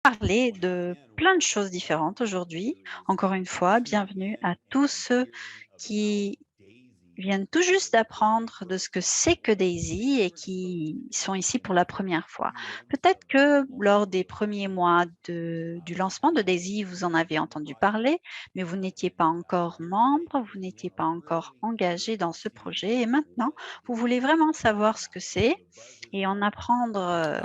Parler de plein de choses différentes aujourd'hui. Encore une fois, bienvenue à tous ceux qui viennent tout juste d'apprendre de ce que c'est que Daisy et qui sont ici pour la première fois. Peut-être que lors des premiers mois du lancement de Daisy, vous en avez entendu parler, mais vous n'étiez pas encore membre, vous n'étiez pas encore engagé dans ce projet et maintenant, vous voulez vraiment savoir ce que c'est et en apprendre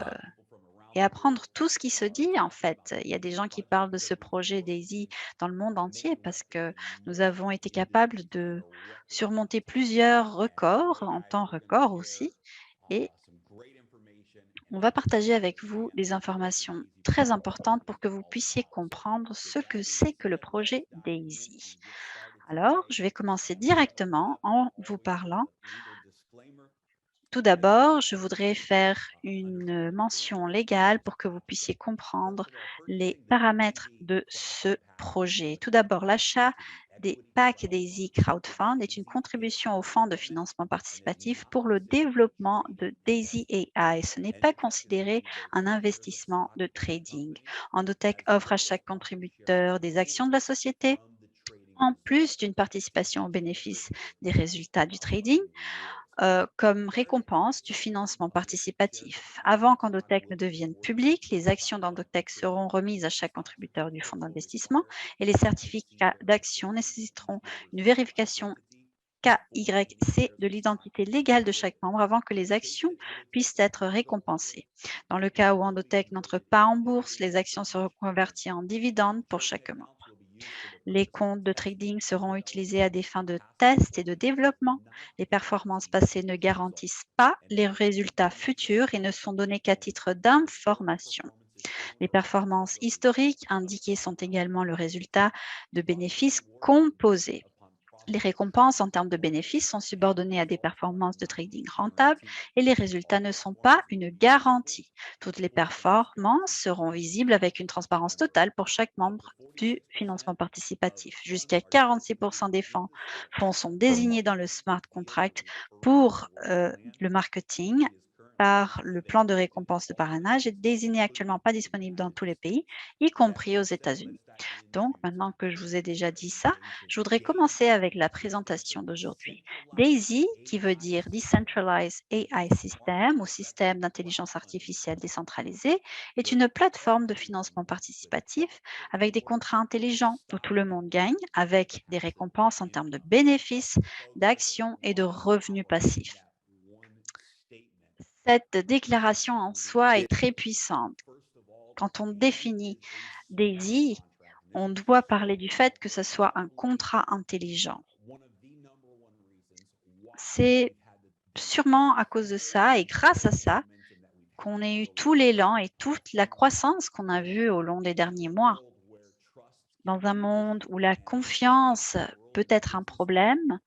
et apprendre tout ce qui se dit, en fait. Il y a des gens qui parlent de ce projet DAISY dans le monde entier parce que nous avons été capables de surmonter plusieurs records, en temps record aussi, et on va partager avec vous des informations très importantes pour que vous puissiez comprendre ce que c'est que le projet DAISY. Alors, je vais commencer directement en vous parlant. Tout d'abord, je voudrais faire une mention légale pour que vous puissiez comprendre les paramètres de ce projet. Tout d'abord, l'achat des packs Daisy Crowdfund est une contribution au fonds de financement participatif pour le développement de Daisy AI. Ce n'est pas considéré un investissement de trading. Endotech offre à chaque contributeur des actions de la société, en plus d'une participation au bénéfice des résultats du trading comme récompense du financement participatif. Avant qu'Endotech ne devienne public, les actions d'Endotech seront remises à chaque contributeur du fonds d'investissement et les certificats d'action nécessiteront une vérification KYC de l'identité légale de chaque membre avant que les actions puissent être récompensées. Dans le cas où Endotech n'entre pas en bourse, les actions seront converties en dividendes pour chaque membre. Les comptes de trading seront utilisés à des fins de test et de développement. Les performances passées ne garantissent pas les résultats futurs et ne sont données qu'à titre d'information. Les performances historiques indiquées sont également le résultat de bénéfices composés. Les récompenses en termes de bénéfices sont subordonnées à des performances de trading rentables et les résultats ne sont pas une garantie. Toutes les performances seront visibles avec une transparence totale pour chaque membre du financement participatif. Jusqu'à 46% des fonds sont désignés dans le smart contract pour le marketing par le plan de récompense de parrainage est désigné actuellement pas disponible dans tous les pays, y compris aux États-Unis. Donc, maintenant que je vous ai déjà dit ça, je voudrais commencer avec la présentation d'aujourd'hui. DAISY, qui veut dire Decentralized AI System ou système d'intelligence artificielle décentralisé, est une plateforme de financement participatif avec des contrats intelligents où tout le monde gagne, avec des récompenses en termes de bénéfices, d'actions et de revenus passifs. Cette déclaration en soi est très puissante. Quand on définit DAISY, on doit parler du fait que ce soit un contrat intelligent. C'est sûrement à cause de ça et grâce à ça qu'on ait eu tout l'élan et toute la croissance qu'on a vue au long des derniers mois. Dans un monde où la confiance peut être un problème,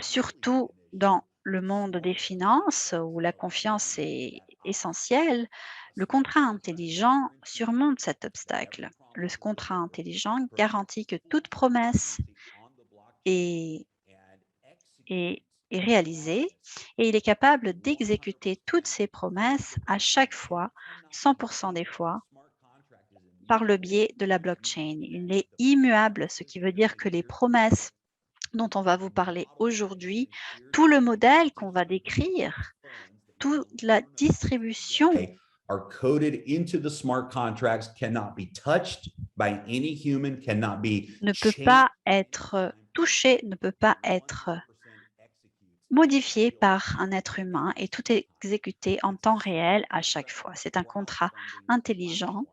surtout dans le monde des finances où la confiance est essentielle, le contrat intelligent surmonte cet obstacle. Le contrat intelligent garantit que toute promesse est, est- est réalisée et il est capable d'exécuter toutes ses promesses à chaque fois, 100% des fois, par le biais de la blockchain. Il est immuable, ce qui veut dire que les promesses dont on va vous parler aujourd'hui, tout le modèle qu'on va décrire, toute la distribution are coded into the smart contracts, cannot be touched by any human, cannot be ne peut changed. pas être touché, ne peut pas être modifié par un être humain et tout est exécuté en temps réel à chaque fois. C'est un contrat intelligent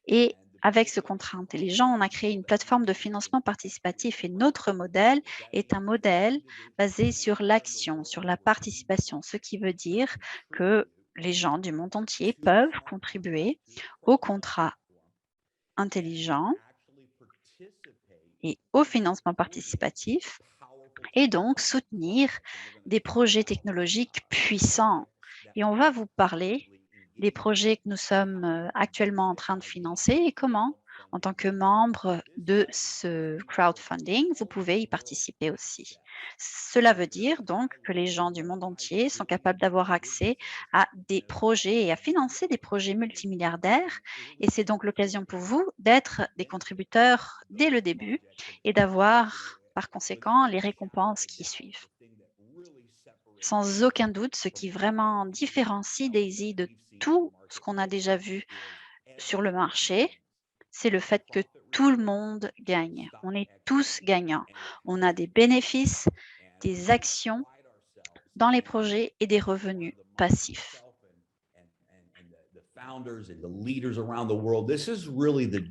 et avec ce contrat intelligent, on a créé une plateforme de financement participatif et notre modèle est un modèle basé sur l'action, sur la participation, ce qui veut dire que les gens du monde entier peuvent contribuer au contrat intelligent et au financement participatif et donc soutenir des projets technologiques puissants. Et on va vous parler des projets que nous sommes actuellement en train de financer et comment En tant que membre de ce crowdfunding, vous pouvez y participer aussi. Cela veut dire donc que les gens du monde entier sont capables d'avoir accès à des projets et à financer des projets multimilliardaires. Et c'est donc l'occasion pour vous d'être des contributeurs dès le début et d'avoir par conséquent les récompenses qui suivent. Sans aucun doute, ce qui vraiment différencie Daisy de tout ce qu'on a déjà vu sur le marché, c'est le fait que tout le monde gagne. On est tous gagnants. On a des bénéfices, des actions dans les projets et des revenus passifs.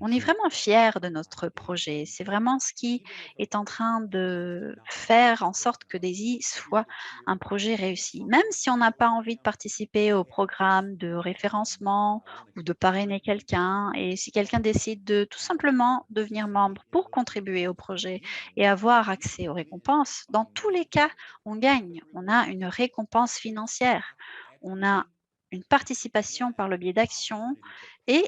On est vraiment fiers de notre projet. C'est vraiment ce qui est en train de faire en sorte que Daisy soit un projet réussi. Même si on n'a pas envie de participer au programme de référencement ou de parrainer quelqu'un, et si quelqu'un décide de tout simplement devenir membre pour contribuer au projet et avoir accès aux récompenses, dans tous les cas, on gagne. On a une récompense financière. On a une participation par le biais d'actions et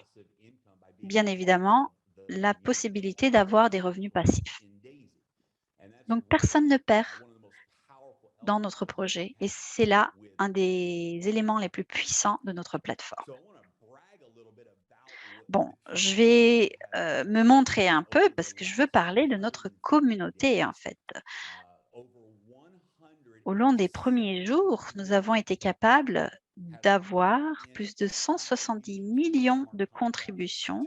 bien évidemment, la possibilité d'avoir des revenus passifs. Donc personne ne perd dans notre projet et c'est là un des éléments les plus puissants de notre plateforme. Bon, je vais, me montrer un peu parce que je veux parler de notre communauté, en fait. Au long des premiers jours, nous avons été capables d'avoir plus de 170 millions de contributions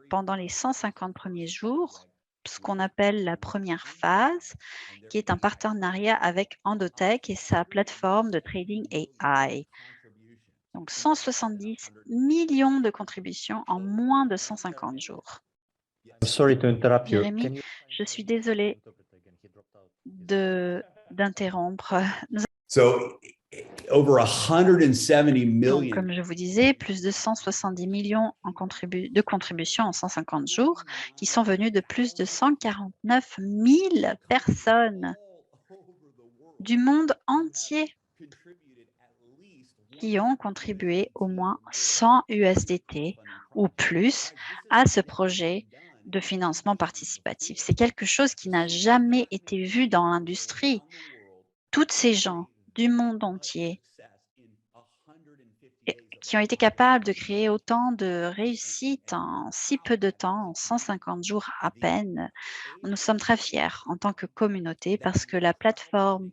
pendant les 150 premiers jours, ce qu'on appelle la première phase, qui est un partenariat avec Endotech et sa plateforme de trading AI. Donc 170 millions de contributions en moins de 150 jours. Sorry to interrupt you. Jérémy, je suis désolée d'interrompre. So over 170 Donc, million. comme je vous disais, plus de 170 millions de contributions en 150 jours qui sont venus de plus de 149 000 personnes du monde entier qui ont contribué au moins 100 USDT ou plus à ce projet de financement participatif. C'est quelque chose qui n'a jamais été vu dans l'industrie. Toutes ces gens du monde entier qui ont été capables de créer autant de réussites en si peu de temps, en 150 jours à peine. Nous sommes très fiers en tant que communauté parce que la plateforme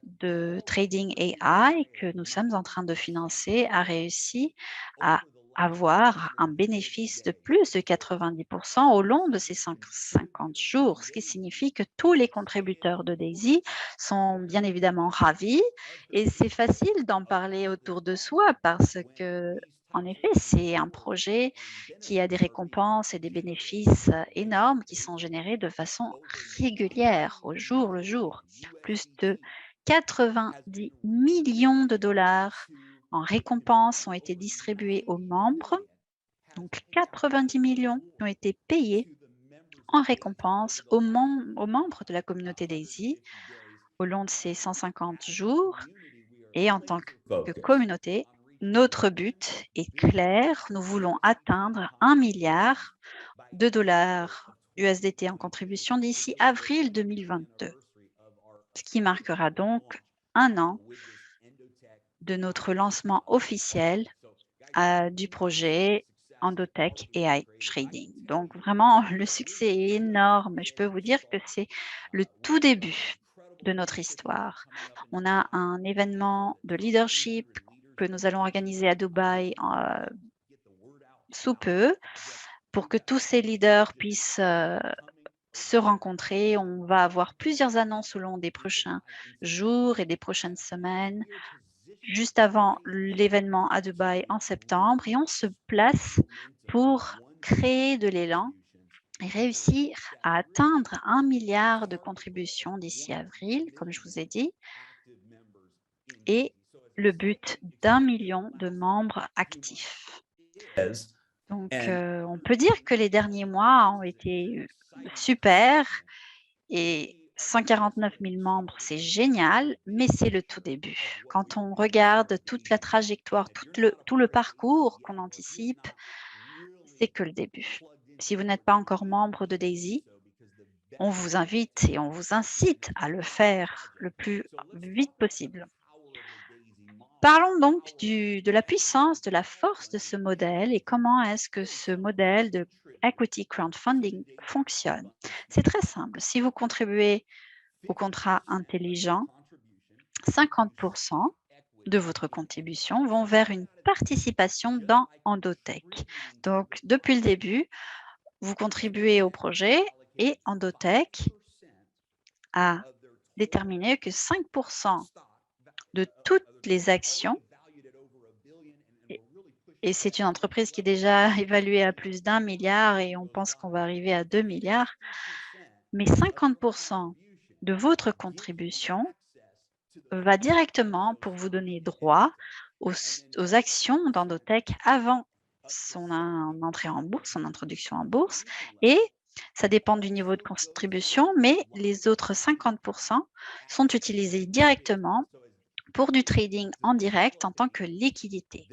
de trading AI que nous sommes en train de financer a réussi à avoir un bénéfice de plus de 90% au long de ces 150 jours, ce qui signifie que tous les contributeurs de Daisy sont bien évidemment ravis et c'est facile d'en parler autour de soi parce que en effet, c'est un projet qui a des récompenses et des bénéfices énormes qui sont générés de façon régulière, au jour le jour. Plus de 90 millions de dollars en récompenses ont été distribués aux membres. Donc 90 millions ont été payés en récompense aux membres de la communauté Daisy au long de ces 150 jours. Et en tant que communauté, notre but est clair. Nous voulons atteindre 1 milliard de dollars USDT en contribution d'ici avril 2022, ce qui marquera donc 1 an de notre lancement officiel du projet Endotech AI Trading. Donc vraiment, le succès est énorme. Je peux vous dire que c'est le tout début de notre histoire. On a un événement de leadership que nous allons organiser à Dubaï sous peu pour que tous ces leaders puissent se rencontrer. On va avoir plusieurs annonces au long des prochains jours et des prochaines semaines, juste avant l'événement à Dubaï en septembre, et on se place pour créer de l'élan et réussir à atteindre 1 milliard de contributions d'ici avril, comme je vous ai dit, et le but d'1 million de membres actifs. Donc, on peut dire que les derniers mois ont été super et 149 000 membres, c'est génial, mais c'est le tout début. Quand on regarde toute la trajectoire, tout le parcours qu'on anticipe, c'est que le début. Si vous n'êtes pas encore membre de Daisy, on vous invite et on vous incite à le faire le plus vite possible. Parlons donc de la puissance, de la force de ce modèle et comment est-ce que ce modèle de equity crowdfunding fonctionne. C'est très simple. Si vous contribuez au contrat intelligent, 50% de votre contribution vont vers une participation dans Endotech. Donc, depuis le début, vous contribuez au projet et Endotech a déterminé que 5% de toutes les actions, et c'est une entreprise qui est déjà évaluée à plus d'1 milliard et on pense qu'on va arriver à 2 milliards, mais 50% de votre contribution va directement pour vous donner droit aux actions d'Endotech avant son entrée en bourse, son introduction en bourse. Et ça dépend du niveau de contribution, mais les autres 50% sont utilisés directement pour du trading en direct en tant que liquidité.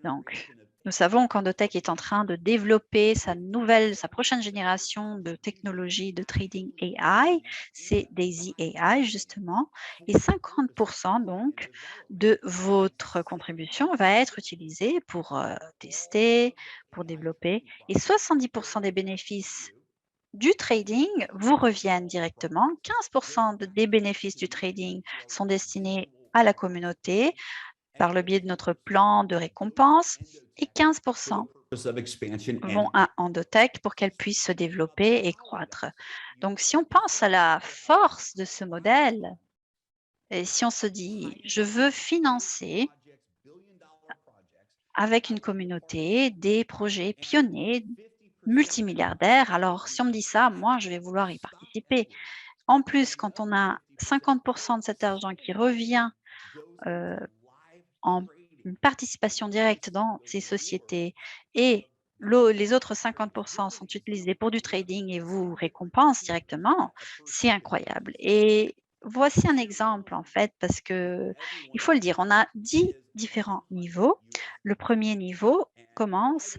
Donc, nous savons qu'Endotech est en train de développer sa prochaine génération de technologies de trading AI, c'est Daisy AI justement, et 50% donc de votre contribution va être utilisée pour tester, pour développer, et 70% des bénéfices du trading vous reviennent directement. 15% des bénéfices du trading sont destinés à la communauté par le biais de notre plan de récompense et 15% vont à Endotech pour qu'elle puisse se développer et croître. Donc, si on pense à la force de ce modèle, et si on se dit, je veux financer avec une communauté des projets pionniers multimilliardaires, alors si on me dit ça, moi, je vais vouloir y participer. En plus, quand on a 50% de cet argent qui revient en une participation directe dans ces sociétés et les autres 50% sont utilisés pour du trading et vous récompensent directement, c'est incroyable. Et voici un exemple en fait, parce que il faut le dire, on a 10 différents niveaux. Le premier niveau commence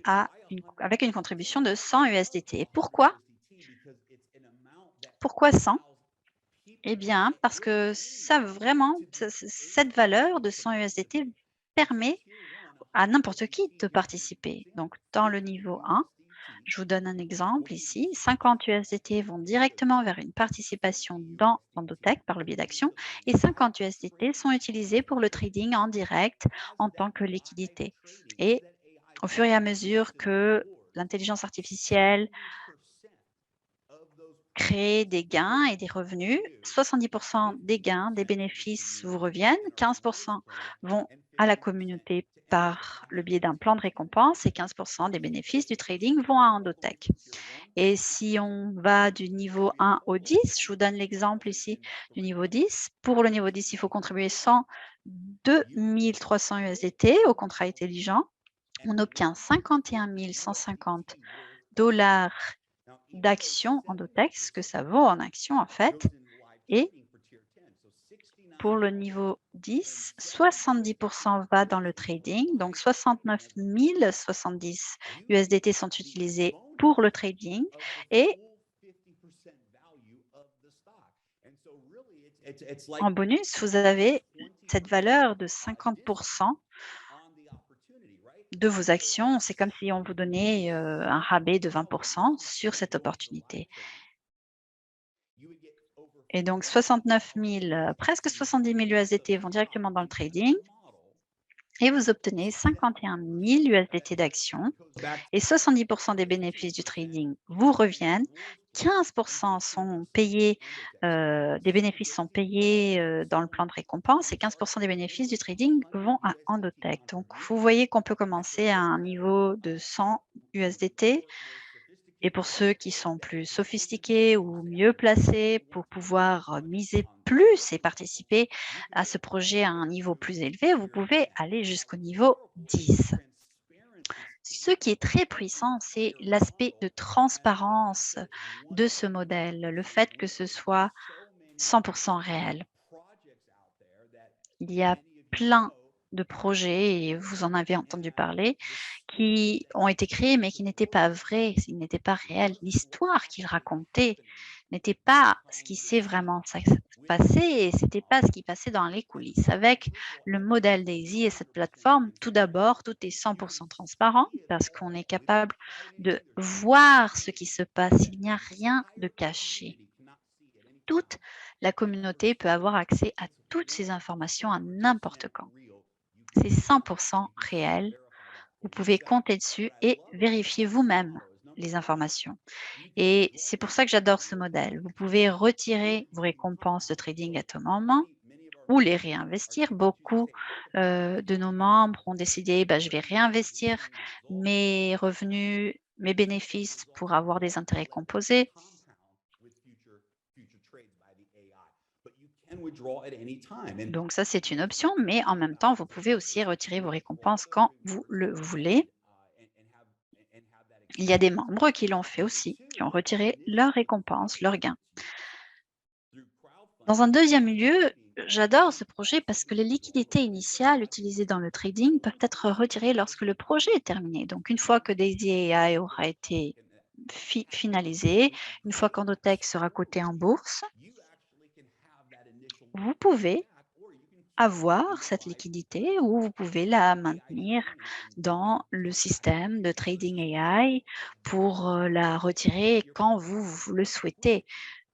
avec une contribution de 100 USDT. Pourquoi 100? Eh bien, parce que cette valeur de 100 USDT permet à n'importe qui de participer. Donc, dans le niveau 1, je vous donne un exemple ici, 50 USDT vont directement vers une participation dans Endotech par le biais d'actions et 50 USDT sont utilisés pour le trading en direct en tant que liquidité. Et au fur et à mesure que l'intelligence artificielle créer des gains et des revenus. 70% des gains, des bénéfices vous reviennent, 15% vont à la communauté par le biais d'un plan de récompense et 15% des bénéfices du trading vont à Endotech. Et si on va du niveau 1 au 10, je vous donne l'exemple ici du niveau 10. Pour le niveau 10, il faut contribuer 102 300 USDT au contrat intelligent. On obtient 51 150 dollars d'actions Endotech, ce que ça vaut en actions en fait. Et pour le niveau 10, 70% va dans le trading, donc 69 070 USDT sont utilisés pour le trading et en bonus, vous avez cette valeur de 50% de vos actions. C'est comme si on vous donnait un rabais de 20% sur cette opportunité. Et donc 69 000, presque 70 000 USDT vont directement dans le trading et vous obtenez 51 000 USDT d'actions et 70% des bénéfices du trading vous reviennent. 15% sont payés, des bénéfices sont payés dans le plan de récompense et 15% des bénéfices du trading vont à Endotech. Donc, vous voyez qu'on peut commencer à un niveau de 100 USDT. Et pour ceux qui sont plus sophistiqués ou mieux placés pour pouvoir miser plus et participer à ce projet à un niveau plus élevé, vous pouvez aller jusqu'au niveau 10. Ce qui est très puissant, c'est l'aspect de transparence de ce modèle, le fait que ce soit 100% réel. Il y a plein de projets, et vous en avez entendu parler, qui ont été créés, mais qui n'étaient pas vrais, ils n'étaient pas réels. L'histoire qu'ils racontaient n'était pas ce qui s'est vraiment passé, et c'était pas ce qui passait dans les coulisses. Avec le modèle Daisy et cette plateforme, tout d'abord, tout est 100% transparent parce qu'on est capable de voir ce qui se passe. Il n'y a rien de caché. Toute la communauté peut avoir accès à toutes ces informations à n'importe quand. C'est 100% réel. Vous pouvez compter dessus et vérifier vous-même les informations. Et c'est pour ça que j'adore ce modèle. Vous pouvez retirer vos récompenses de trading à tout moment ou les réinvestir. Beaucoup de nos membres ont décidé, je vais réinvestir mes revenus, mes bénéfices pour avoir des intérêts composés. Donc ça, c'est une option, mais en même temps, vous pouvez aussi retirer vos récompenses quand vous le voulez. Il y a des membres qui l'ont fait aussi, qui ont retiré leurs récompenses, leurs gains. Dans un deuxième lieu, j'adore ce projet parce que les liquidités initiales utilisées dans le trading peuvent être retirées lorsque le projet est terminé. Donc, une fois que Daisy AI aura été finalisé, une fois qu'Endotech sera coté en bourse, vous pouvez avoir cette liquidité ou vous pouvez la maintenir dans le système de trading AI pour la retirer quand vous le souhaitez.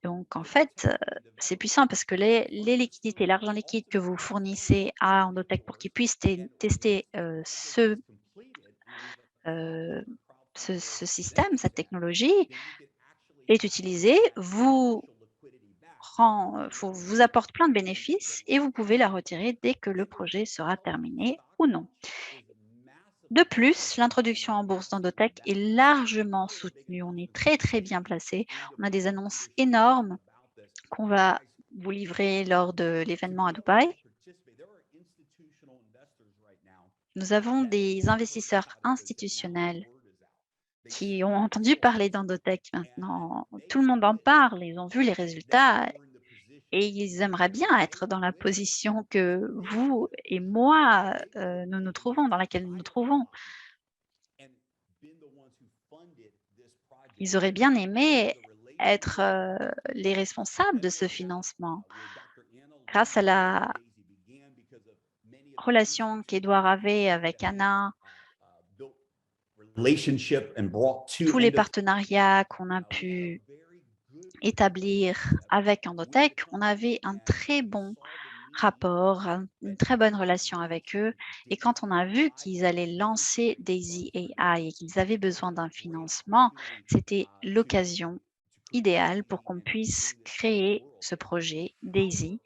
Donc, en fait, c'est puissant parce que les liquidités, l'argent liquide que vous fournissez à Endotech pour qu'ils puissent tester ce système, cette technologie, est utilisé, vous apporte plein de bénéfices et vous pouvez la retirer dès que le projet sera terminé ou non. De plus, l'introduction en bourse d'Endotech est largement soutenue. On est très, très bien placé. On a des annonces énormes qu'on va vous livrer lors de l'événement à Dubaï. Nous avons des investisseurs institutionnels qui ont entendu parler d'Endotech maintenant. Tout le monde en parle, ils ont vu les résultats et ils aimeraient bien être dans la position que vous et moi, nous nous trouvons, dans laquelle nous nous trouvons. Ils auraient bien aimé être les responsables de ce financement. Grâce à la relation qu'Edouard avait avec Anna, tous les partenariats qu'on a pu établir avec Endotech, on avait un très bon rapport, une très bonne relation avec eux. Et quand on a vu qu'ils allaient lancer Daisy AI et qu'ils avaient besoin d'un financement, c'était l'occasion idéale pour qu'on puisse créer ce projet Daisy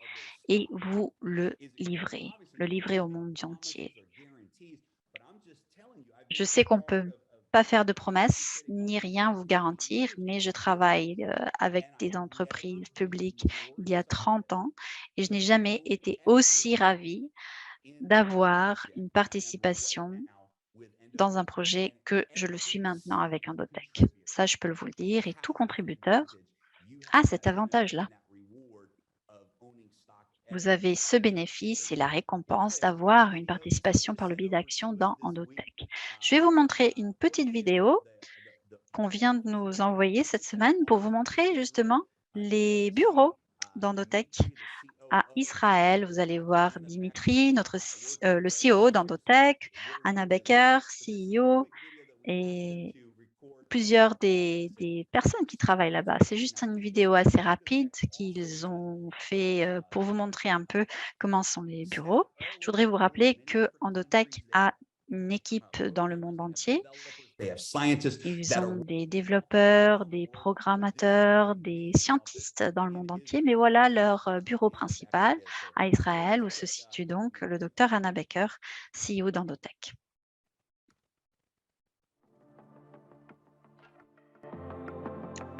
et vous le livrer au monde entier. Je sais qu'on ne peut pas faire de promesses ni rien vous garantir, mais je travaille avec des entreprises publiques il y a 30 ans et je n'ai jamais été aussi ravie d'avoir une participation dans un projet que je le suis maintenant avec Endotech. Ça, je peux vous le dire, et tout contributeur a cet avantage-là. Vous avez ce bénéfice et la récompense d'avoir une participation par le biais d'actions dans Endotech. Je vais vous montrer une petite vidéo qu'on vient de nous envoyer cette semaine pour vous montrer justement les bureaux d'Endotech à Israël. Vous allez voir Dimitri, le CEO d'Endotech, Anna Becker, CEO, et plusieurs des personnes qui travaillent là-bas. C'est juste une vidéo assez rapide qu'ils ont fait pour vous montrer un peu comment sont les bureaux. Je voudrais vous rappeler que Endotech a une équipe dans le monde entier. Ils ont des développeurs, des programmateurs, des scientistes dans le monde entier, mais voilà leur bureau principal à Israël où se situe donc le docteur Anna Becker, CEO d'Endotech.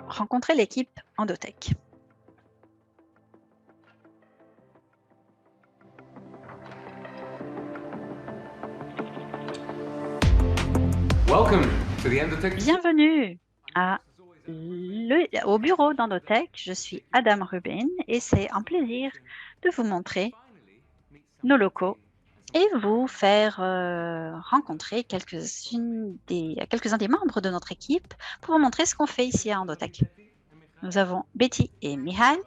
Rencontrez l'équipe Endotech. Bienvenue au bureau d'Endotech. Je suis Adam Rubin et c'est un plaisir de vous montrer nos locaux et vous faire rencontrer quelques-uns des membres de notre équipe pour vous montrer ce qu'on fait ici à Endotech. Nous avons Betty et Mihal.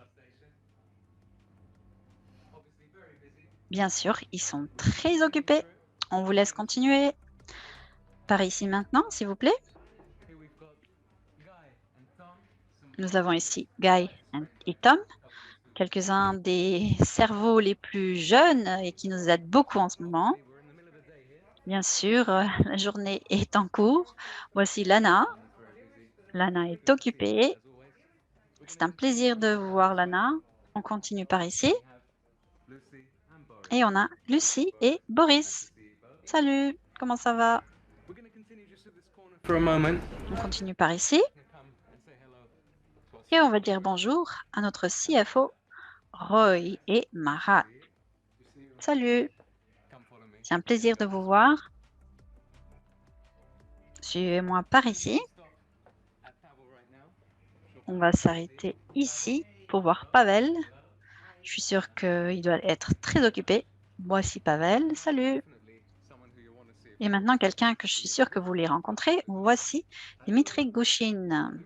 Bien sûr, ils sont très occupés. On vous laisse continuer par ici maintenant, s'il vous plaît. Nous avons ici Guy et Tom, quelques-uns des cerveaux les plus jeunes et qui nous aident beaucoup en ce moment. Bien sûr, la journée est en cours. Voici Lana. Lana est occupée. C'est un plaisir de vous voir, Lana. On continue par ici. Et on a Lucie et Boris. Salut, comment ça va? On continue par ici. Et on va dire bonjour à notre CFO, Roy et Marat. Salut, c'est un plaisir de vous voir. Suivez-moi par ici. On va s'arrêter ici pour voir Pavel. Je suis sûre qu'il doit être très occupé. Voici Pavel, salut. Et maintenant, quelqu'un que je suis sûre que vous voulez rencontrer. Voici Dimitri Gouchine.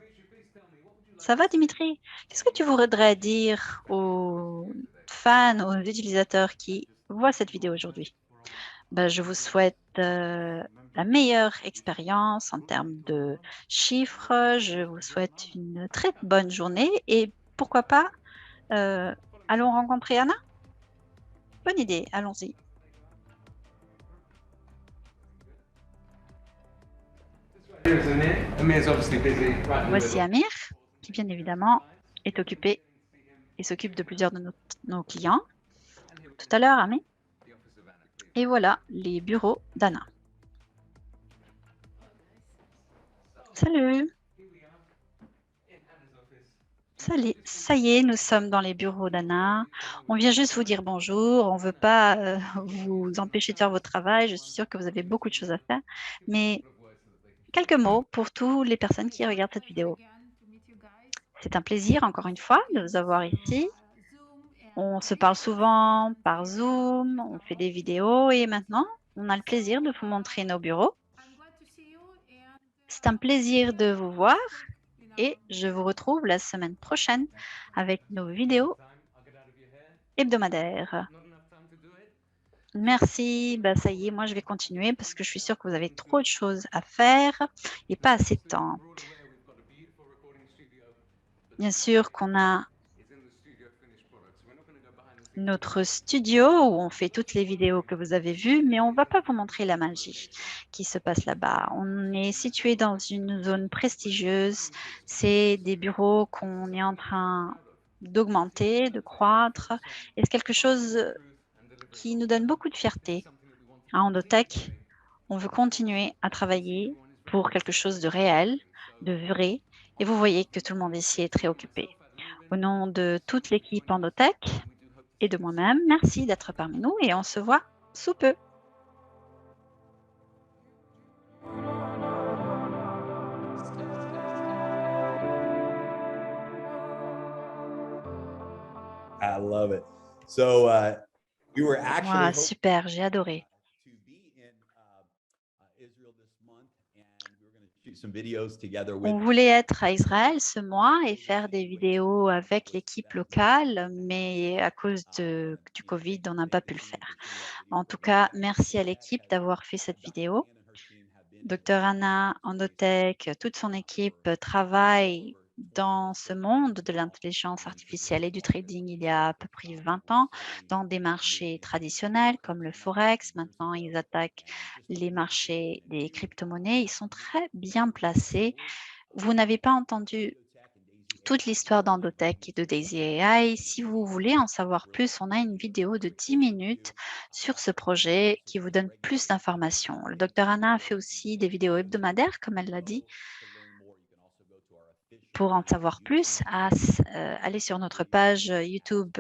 Ça va, Dimitri? Qu'est-ce que tu voudrais dire aux fans, aux utilisateurs qui voient cette vidéo aujourd'hui? Ben, je vous souhaite la meilleure expérience en termes de chiffres. Je vous souhaite une très bonne journée et pourquoi pas, allons rencontrer Anna? Bonne idée, allons-y. Voici Amir, qui bien évidemment est occupé et s'occupe de plusieurs de nos clients. Tout à l'heure, Amir. Et voilà les bureaux d'Anna. Salut. Salut. Ça y est, nous sommes dans les bureaux d'Anna. On vient juste vous dire bonjour. On ne veut pas vous empêcher de faire votre travail. Je suis sûre que vous avez beaucoup de choses à faire. Mais quelques mots pour toutes les personnes qui regardent cette vidéo. C'est un plaisir, encore une fois, de vous avoir ici. On se parle souvent par Zoom, on fait des vidéos et maintenant, on a le plaisir de vous montrer nos bureaux. C'est un plaisir de vous voir et je vous retrouve la semaine prochaine avec nos vidéos hebdomadaires. Merci, bah ça y est, moi je vais continuer parce que je suis sûre que vous avez trop de choses à faire et pas assez de temps. Bien sûr qu'on a notre studio où on fait toutes les vidéos que vous avez vues, mais on ne va pas vous montrer la magie qui se passe là-bas. On est situé dans une zone prestigieuse. C'est des bureaux qu'on est en train d'augmenter, de croître. Et c'est quelque chose qui nous donne beaucoup de fierté. À Endotech, on veut continuer à travailler pour quelque chose de réel, de vrai. Et vous voyez que tout le monde ici est très occupé. Au nom de toute l'équipe Endotech, et de moi-même, merci d'être parmi nous et on se voit sous peu. I love it. So we were actually Wow, super, j'ai adoré. to be in Israel this month, and we were going to shoot some videos together with. On voulait être à Israël ce mois et faire des vidéos avec l'équipe locale, mais à cause du Covid, on n'a pas pu le faire. En tout cas, merci à l'équipe d'avoir fait cette vidéo. Dr Anna, Endotech, toute son équipe travaille dans ce monde de l'intelligence artificielle et du trading il y a à peu près 20 ans, dans des marchés traditionnels comme le Forex. Maintenant, ils attaquent les marchés des crypto-monnaies. Ils sont très bien placés. Vous n'avez pas entendu toute l'histoire d'Endotech et de Daisy AI. Si vous voulez en savoir plus, on a une vidéo de 10 minutes sur ce projet qui vous donne plus d'informations. Le Dr Anna a fait aussi des vidéos hebdomadaires, comme elle l'a dit. Pour en savoir plus, allez sur notre page YouTube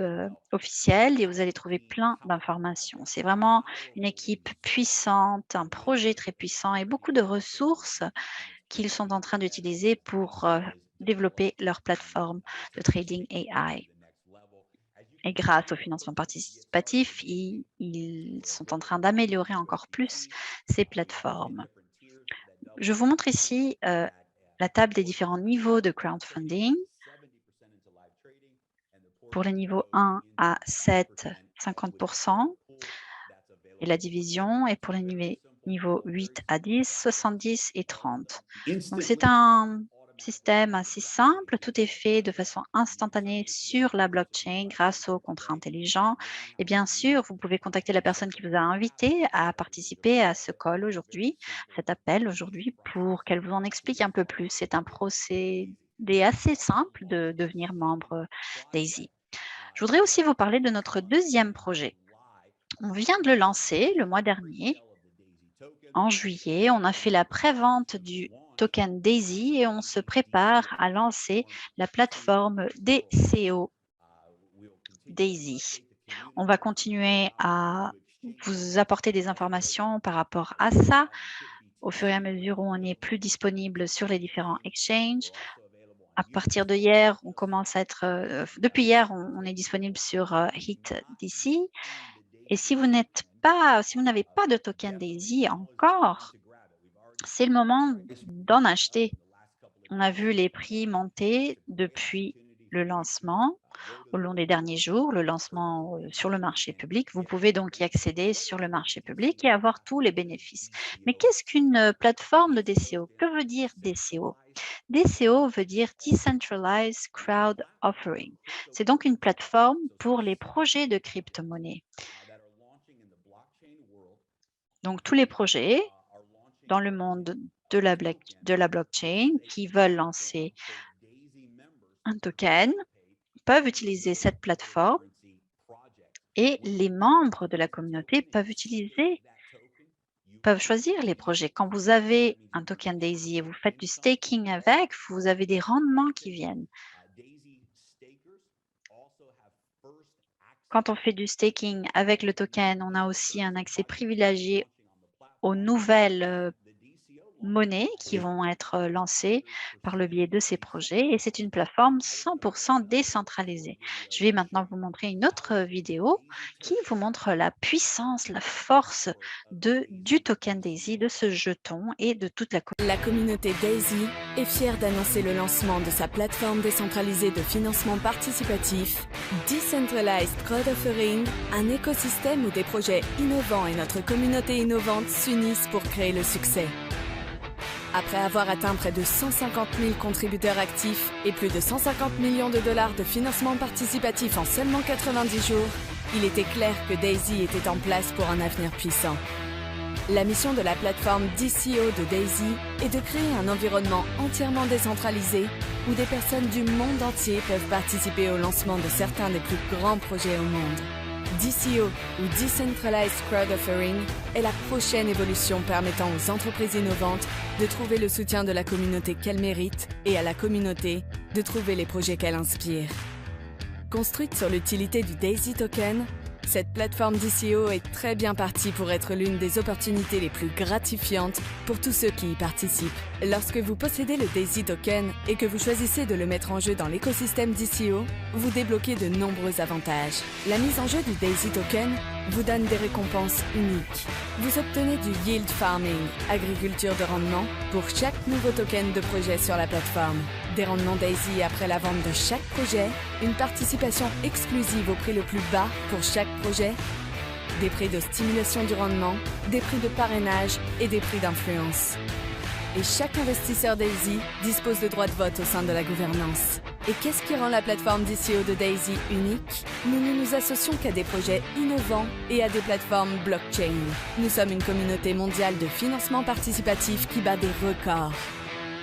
officielle et vous allez trouver plein d'informations. C'est vraiment une équipe puissante, un projet très puissant et beaucoup de ressources qu'ils sont en train d'utiliser pour développer leur plateforme de trading AI. Et grâce au financement participatif, ils sont en train d'améliorer encore plus ces plateformes. Je vous montre ici la table des différents niveaux de crowdfunding. Pour les niveaux 1 à 7, 50%, et la division, et pour les niveaux 8 à 10, 70 et 30. Donc c'est un système assez simple, tout est fait de façon instantanée sur la blockchain grâce au contrat intelligent. Et bien sûr, vous pouvez contacter la personne qui vous a invité à participer à ce call aujourd'hui, cet appel aujourd'hui, pour qu'elle vous en explique un peu plus. C'est un procédé assez simple de devenir membre Daisy. Je voudrais aussi vous parler de notre deuxième projet. On vient de le lancer le mois dernier. En juillet, on a fait la prévente du token Daisy et on se prépare à lancer la plateforme DCO Daisy. On va continuer à vous apporter des informations par rapport à ça au fur et à mesure où on est plus disponible sur les différents exchanges. À partir de hier, on commence à être, depuis hier, on est disponible sur HitDC. Et si vous n'avez pas de token Daisy encore, c'est le moment d'en acheter. On a vu les prix monter depuis le lancement au long des derniers jours, le lancement sur le marché public. Vous pouvez donc y accéder sur le marché public et avoir tous les bénéfices. Mais qu'est-ce qu'une plateforme de DCO? Que veut dire DCO? DCO veut dire Decentralized Crowd Offering. C'est donc une plateforme pour les projets de crypto-monnaie. Donc, tous les projets dans le monde de la blockchain qui veulent lancer un token peuvent utiliser cette plateforme et les membres de la communauté peuvent choisir les projets. Quand vous avez un token Daisy et vous faites du staking avec, vous avez des rendements qui viennent. Quand on fait du staking avec le token, on a aussi un accès privilégié aux nouvelles monnaies qui vont être lancées par le biais de ces projets et c'est une plateforme 100% décentralisée. Je vais maintenant vous montrer une autre vidéo qui vous montre la puissance, la force du token Daisy, de ce jeton et de toute la communauté. La communauté Daisy est fière d'annoncer le lancement de sa plateforme décentralisée de financement participatif, Decentralized Crowd Offering, un écosystème où des projets innovants et notre communauté innovante s'unissent pour créer le succès. Après avoir atteint près de 150 000 contributeurs actifs et plus de 150 millions de dollars de financement participatif en seulement 90 jours, il était clair que Daisy était en place pour un avenir puissant. La mission de la plateforme DCO de Daisy est de créer un environnement entièrement décentralisé où des personnes du monde entier peuvent participer au lancement de certains des plus grands projets au monde. DCO, ou Decentralized Crowd Offering, est la prochaine évolution permettant aux entreprises innovantes de trouver le soutien de la communauté qu'elles méritent et à la communauté de trouver les projets qu'elle inspire. Construite sur l'utilité du Daisy Token, cette plateforme DCO est très bien partie pour être l'une des opportunités les plus gratifiantes pour tous ceux qui y participent. Lorsque vous possédez le Daisy Token et que vous choisissez de le mettre en jeu dans l'écosystème DCO, vous débloquez de nombreux avantages. La mise en jeu du Daisy Token vous donne des récompenses uniques. Vous obtenez du yield farming, agriculture de rendement, pour chaque nouveau token de projet sur la plateforme. Des rendements Daisy après la vente de chaque projet, une participation exclusive au prix le plus bas pour chaque projet, des prix de stimulation du rendement, des prix de parrainage et des prix d'influence. Et chaque investisseur Daisy dispose de droits de vote au sein de la gouvernance. Et qu'est-ce qui rend la plateforme DCO de Daisy unique? Nous ne nous associons qu'à des projets innovants et à des plateformes blockchain. Nous sommes une communauté mondiale de financement participatif qui bat des records.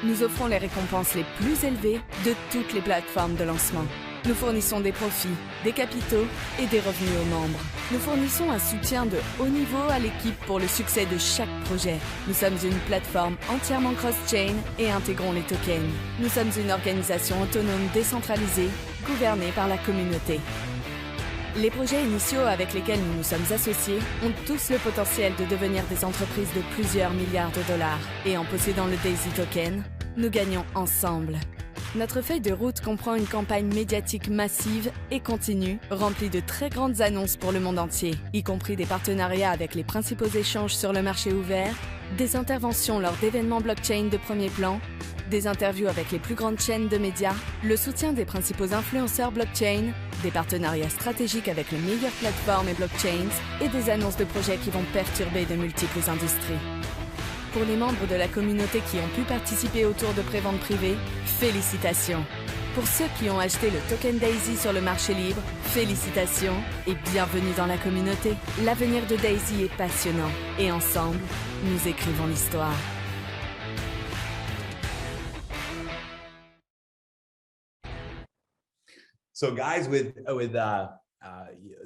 Nous offrons les récompenses les plus élevées de toutes les plateformes de lancement. Nous fournissons des profits, des capitaux et des revenus aux membres. Nous fournissons un soutien de haut niveau à l'équipe pour le succès de chaque projet. Nous sommes une plateforme entièrement cross-chain et intégrons les tokens. Nous sommes une organisation autonome décentralisée, gouvernée par la communauté. Les projets initiaux avec lesquels nous nous sommes associés ont tous le potentiel de devenir des entreprises de plusieurs milliards de dollars. Et en possédant le Daisy Token, nous gagnons ensemble. Notre feuille de route comprend une campagne médiatique massive et continue, remplie de très grandes annonces pour le monde entier, y compris des partenariats avec les principaux échanges sur le marché ouvert, des interventions lors d'événements blockchain de premier plan, des interviews avec les plus grandes chaînes de médias, le soutien des principaux influenceurs blockchain, des partenariats stratégiques avec les meilleures plateformes et blockchains et des annonces de projets qui vont perturber de multiples industries. Pour les membres de la communauté qui ont pu participer au tour de prévente privée, félicitations. Pour ceux qui ont acheté le token Daisy sur le marché libre, félicitations et bienvenue dans la communauté. L'avenir de Daisy est passionnant et ensemble, nous écrivons l'histoire. So guys, with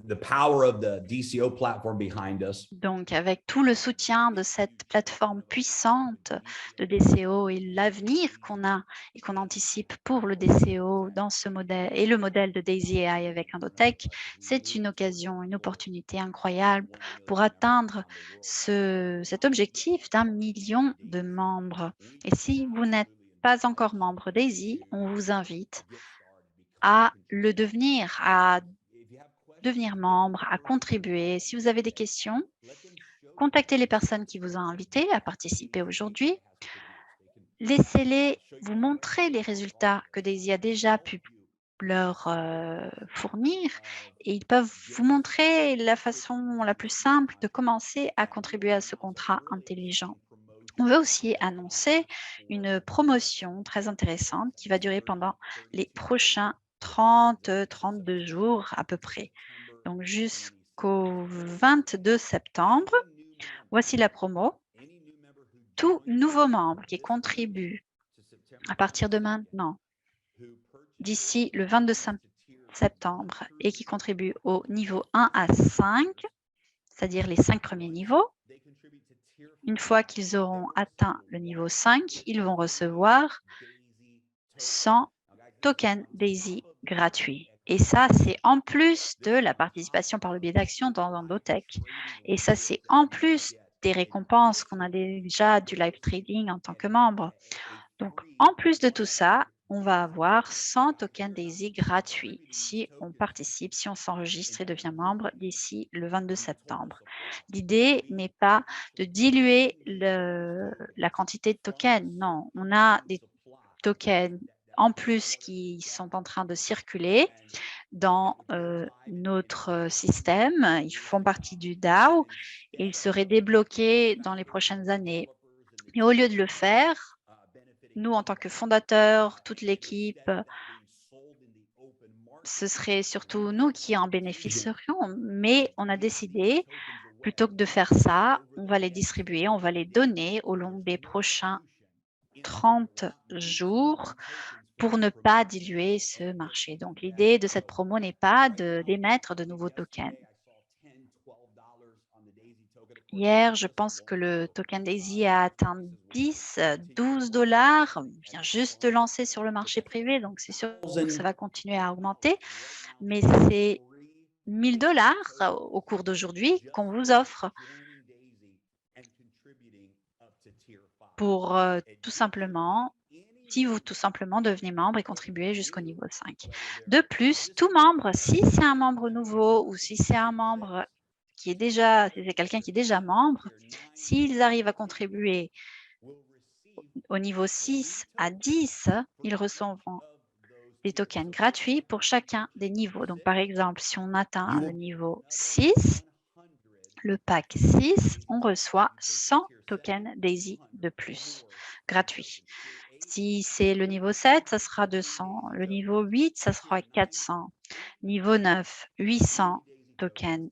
the power of the DCO platform behind us. Donc, avec tout le soutien de cette plateforme puissante de DCO et l'avenir qu'on a et qu'on anticipe pour le DCO dans ce modèle et le modèle de Daisy AI avec Indotech, c'est une occasion, une opportunité incroyable pour atteindre cet objectif d'1 million de membres. Et si vous n'êtes pas encore membre Daisy, on vous invite à le devenir, à devenir membre, à contribuer. Si vous avez des questions, contactez les personnes qui vous ont invité à participer aujourd'hui. Laissez-les vous montrer les résultats que Daisy a déjà pu leur fournir et ils peuvent vous montrer la façon la plus simple de commencer à contribuer à ce contrat intelligent. On veut aussi annoncer une promotion très intéressante qui va durer pendant les prochains 32 jours à peu près. Donc jusqu'au 22 septembre, voici la promo. Tout nouveau membre qui contribue à partir de maintenant, d'ici le 22 septembre, et qui contribue au niveau 1 à 5, c'est-à-dire les 5 premiers niveaux, une fois qu'ils auront atteint le niveau 5, ils vont recevoir 100 tokens Daisy gratuits. Et ça, c'est en plus de la participation par le biais d'actions dans Indotech. Et ça, c'est en plus des récompenses qu'on a déjà du live trading en tant que membre. Donc, en plus de tout ça, on va avoir 100 tokens Daisy gratuits si on participe, si on s'enregistre et devient membre d'ici le 22 septembre. L'idée n'est pas de diluer la quantité de tokens. Non, on a des tokens en plus qui sont en train de circuler dans notre système. Ils font partie du DAO et ils seraient débloqués dans les prochaines années. Mais au lieu de le faire, nous, en tant que fondateurs, toute l'équipe, ce serait surtout nous qui en bénéficierions, mais on a décidé, plutôt que de faire ça, on va les distribuer, on va les donner au long des prochains 30 jours pour ne pas diluer ce marché. Donc, l'idée de cette promo n'est pas d'émettre de nouveaux tokens. Hier, je pense que le token Daisy a atteint 10, 12 dollars. Il vient juste de lancer sur le marché privé, donc c'est sûr que ça va continuer à augmenter. Mais c'est 1000 dollars au cours d'aujourd'hui qu'on vous offre pour tout simplement, si vous tout simplement devenez membre et contribuez jusqu'au niveau 5. De plus, tout membre, si c'est un membre nouveau ou si c'est un membre qui est déjà, si c'est quelqu'un qui est déjà membre, s'ils arrivent à contribuer au niveau 6 à 10, ils recevront des tokens gratuits pour chacun des niveaux. Donc, par exemple, si on atteint le niveau 6, le pack 6, on reçoit 100 tokens Daisy de plus, gratuits. Si c'est le niveau 7, ça sera 200. Le niveau 8, ça sera 400. Niveau 9, 800 tokens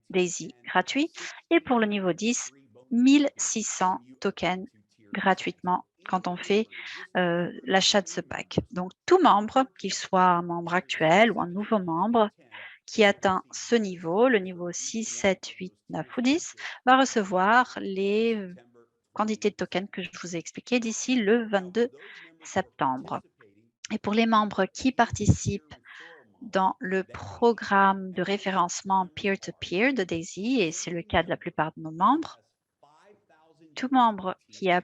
Daisy gratuits. Et pour le niveau 10, 1600 tokens gratuitement quand on fait l'achat de ce pack. Donc, tout membre, qu'il soit un membre actuel ou un nouveau membre, qui atteint ce niveau, le niveau 6, 7, 8, 9 ou 10, va recevoir les quantités de tokens que je vous ai expliquées d'ici le 22 septembre. Et pour les membres qui participent dans le programme de référencement peer-to-peer de Daisy, et c'est le cas de la plupart de nos membres, tout membre qui a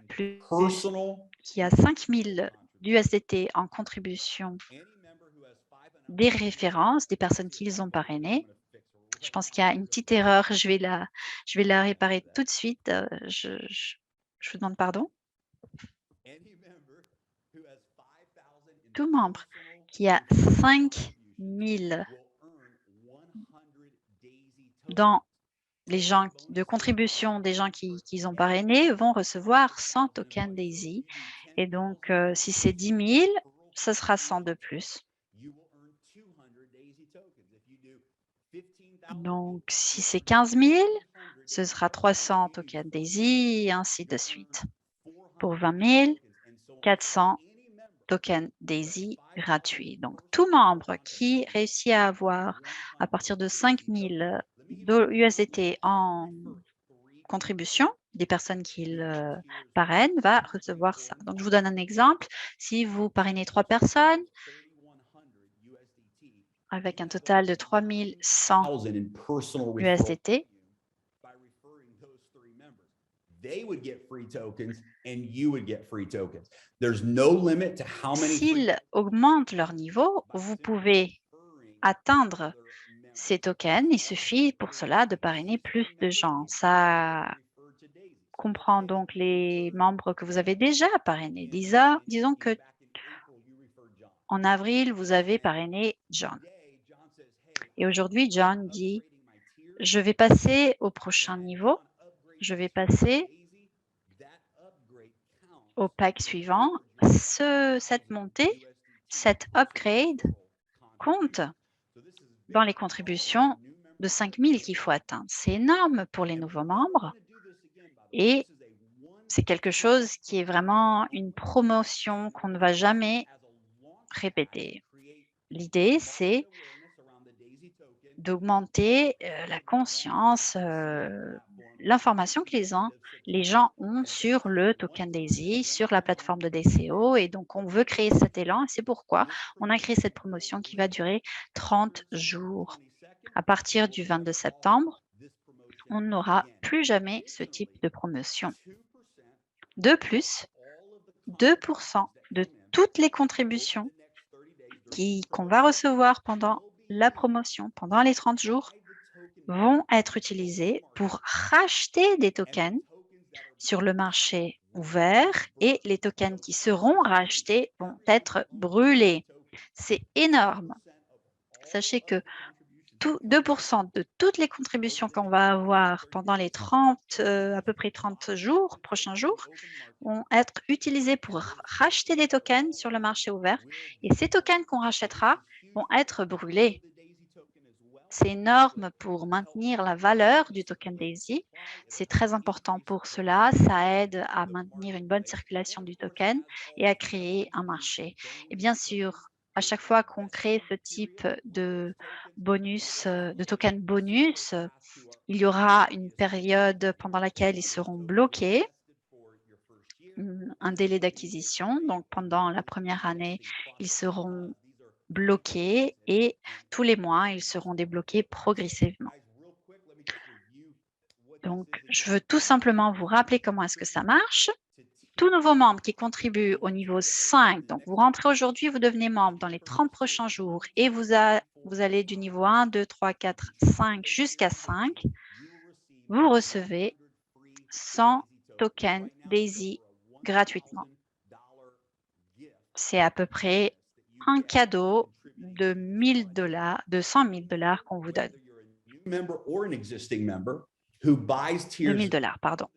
5000 d'USDT en contribution des références, des personnes qu'ils ont parrainées. Je pense qu'il y a une petite erreur, je vais la réparer tout de suite. Je vous demande pardon. Tout membre qui a 5 000 dans les gens de contribution des gens qu'ils ont parrainés vont recevoir 100 tokens Daisy. Et donc, si c'est 10 000, ce sera 100 de plus. Donc, si c'est 15 000, ce sera 300 tokens Daisy et ainsi de suite. Pour 20 000, 400 tokens Daisy gratuits. Donc, tout membre qui réussit à avoir à partir de 5 000 USDT en contribution, des personnes qu'il parraine, va recevoir ça. Donc, je vous donne un exemple. Si vous parrainez 3 personnes, avec un total de 3 100 USDT, they would get free tokens and you would get free tokens. There's no limit to how many. S'ils augmentent leur niveau, vous pouvez atteindre ces tokens. Il suffit pour cela de parrainer plus de gens. Ça comprend donc les membres que vous avez déjà parrainés. Disons que en avril, vous avez parrainé John. Et aujourd'hui, John dit, je vais passer au prochain niveau. Je vais passer au pack suivant. Cette montée, cet upgrade compte dans les contributions de 5 000 qu'il faut atteindre. C'est énorme pour les nouveaux membres et c'est quelque chose qui est vraiment une promotion qu'on ne va jamais répéter. L'idée, c'est d'augmenter la conscience, l'information que les gens ont sur le token Daisy, sur la plateforme de DCO. Et donc, on veut créer cet élan. Et c'est pourquoi on a créé cette promotion qui va durer 30 jours. À partir du 22 septembre, on n'aura plus jamais ce type de promotion. De plus, 2% de toutes les contributions qu'on va recevoir pendant la promotion, pendant les 30 jours, vont être utilisées pour racheter des tokens sur le marché ouvert et les tokens qui seront rachetés vont être brûlés. C'est énorme. Sachez que 2% de toutes les contributions qu'on va avoir pendant les à peu près 30 jours, prochains jours, vont être utilisées pour racheter des tokens sur le marché ouvert. Et ces tokens qu'on rachètera vont être brûlés. C'est énorme pour maintenir la valeur du token Daisy. C'est très important pour cela. Ça aide à maintenir une bonne circulation du token et à créer un marché. Et bien sûr, à chaque fois qu'on crée ce type de bonus, de token bonus, il y aura une période pendant laquelle ils seront bloqués, un délai d'acquisition. Donc, pendant la première année, ils seront bloqués et tous les mois, ils seront débloqués progressivement. Donc, je veux tout simplement vous rappeler comment est-ce que ça marche. Tout nouveau membre qui contribue au niveau 5, donc vous rentrez aujourd'hui, vous devenez membre dans les 30 prochains jours et vous allez du niveau 1, 2, 3, 4, 5 jusqu'à 5, vous recevez 100 tokens Daisy gratuitement. C'est à peu près un cadeau de $1 000 qu'on vous donne. $2 000, pardon.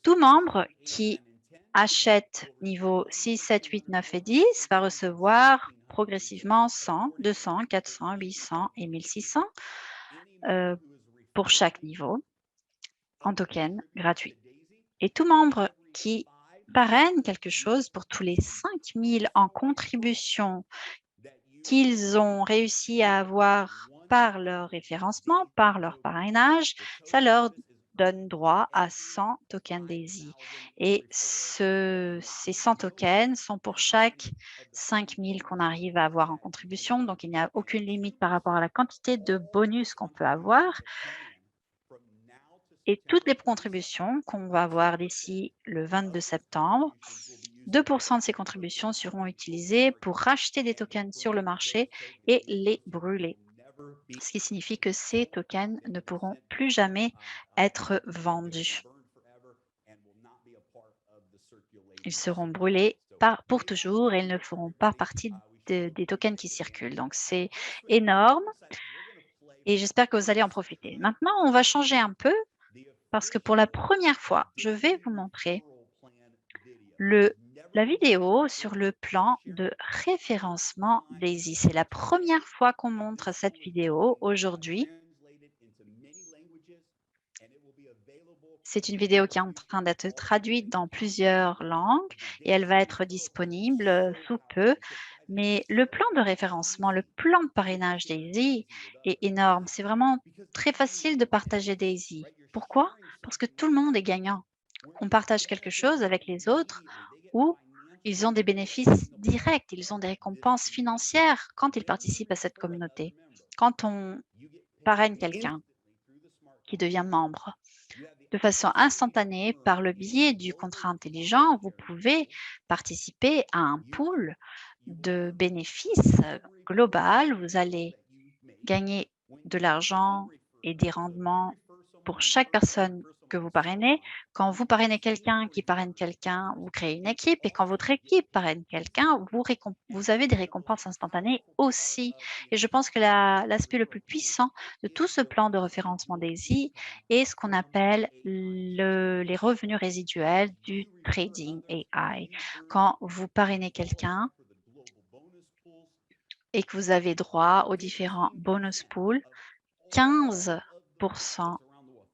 Tout membre qui achète niveau 6, 7, 8, 9 et 10 va recevoir progressivement 100, 200, 400, 800 et 1600 pour chaque niveau en token gratuit. Et tout membre qui parraine quelque chose pour tous les 5 000 en contribution qu'ils ont réussi à avoir par leur référencement, par leur parrainage, ça leur donne droit à 100 tokens Daisy. Et ces 100 tokens sont pour chaque 5 000 qu'on arrive à avoir en contribution. Donc, il n'y a aucune limite par rapport à la quantité de bonus qu'on peut avoir. Et toutes les contributions qu'on va avoir d'ici le 22 septembre 2% de ces contributions seront utilisées pour racheter des tokens sur le marché et les brûler. Ce qui signifie que ces tokens ne pourront plus jamais être vendus. Ils seront brûlés pour toujours et ils ne feront pas partie des tokens qui circulent. Donc, c'est énorme et j'espère que vous allez en profiter. Maintenant, on va changer un peu parce que pour la première fois, je vais vous montrer la vidéo sur le plan de référencement DAISY. C'est la première fois qu'on montre cette vidéo aujourd'hui. C'est une vidéo qui est en train d'être traduite dans plusieurs langues et elle va être disponible sous peu. Mais le plan de référencement, le plan de parrainage DAISY est énorme. C'est vraiment très facile de partager DAISY. Pourquoi? Parce que tout le monde est gagnant. On partage quelque chose avec les autres ou ils ont des bénéfices directs, ils ont des récompenses financières quand ils participent à cette communauté. Quand on parraine quelqu'un qui devient membre, de façon instantanée, par le biais du contrat intelligent, vous pouvez participer à un pool de bénéfices global. Vous allez gagner de l'argent et des rendements pour chaque personne que vous parrainez. Quand vous parrainez quelqu'un qui parraine quelqu'un, vous créez une équipe et quand votre équipe parraine quelqu'un, vous avez des récompenses instantanées aussi. Et je pense que l'aspect le plus puissant de tout ce plan de référencement DAISY est ce qu'on appelle les revenus résiduels du trading AI. Quand vous parrainez quelqu'un et que vous avez droit aux différents bonus pools, 15%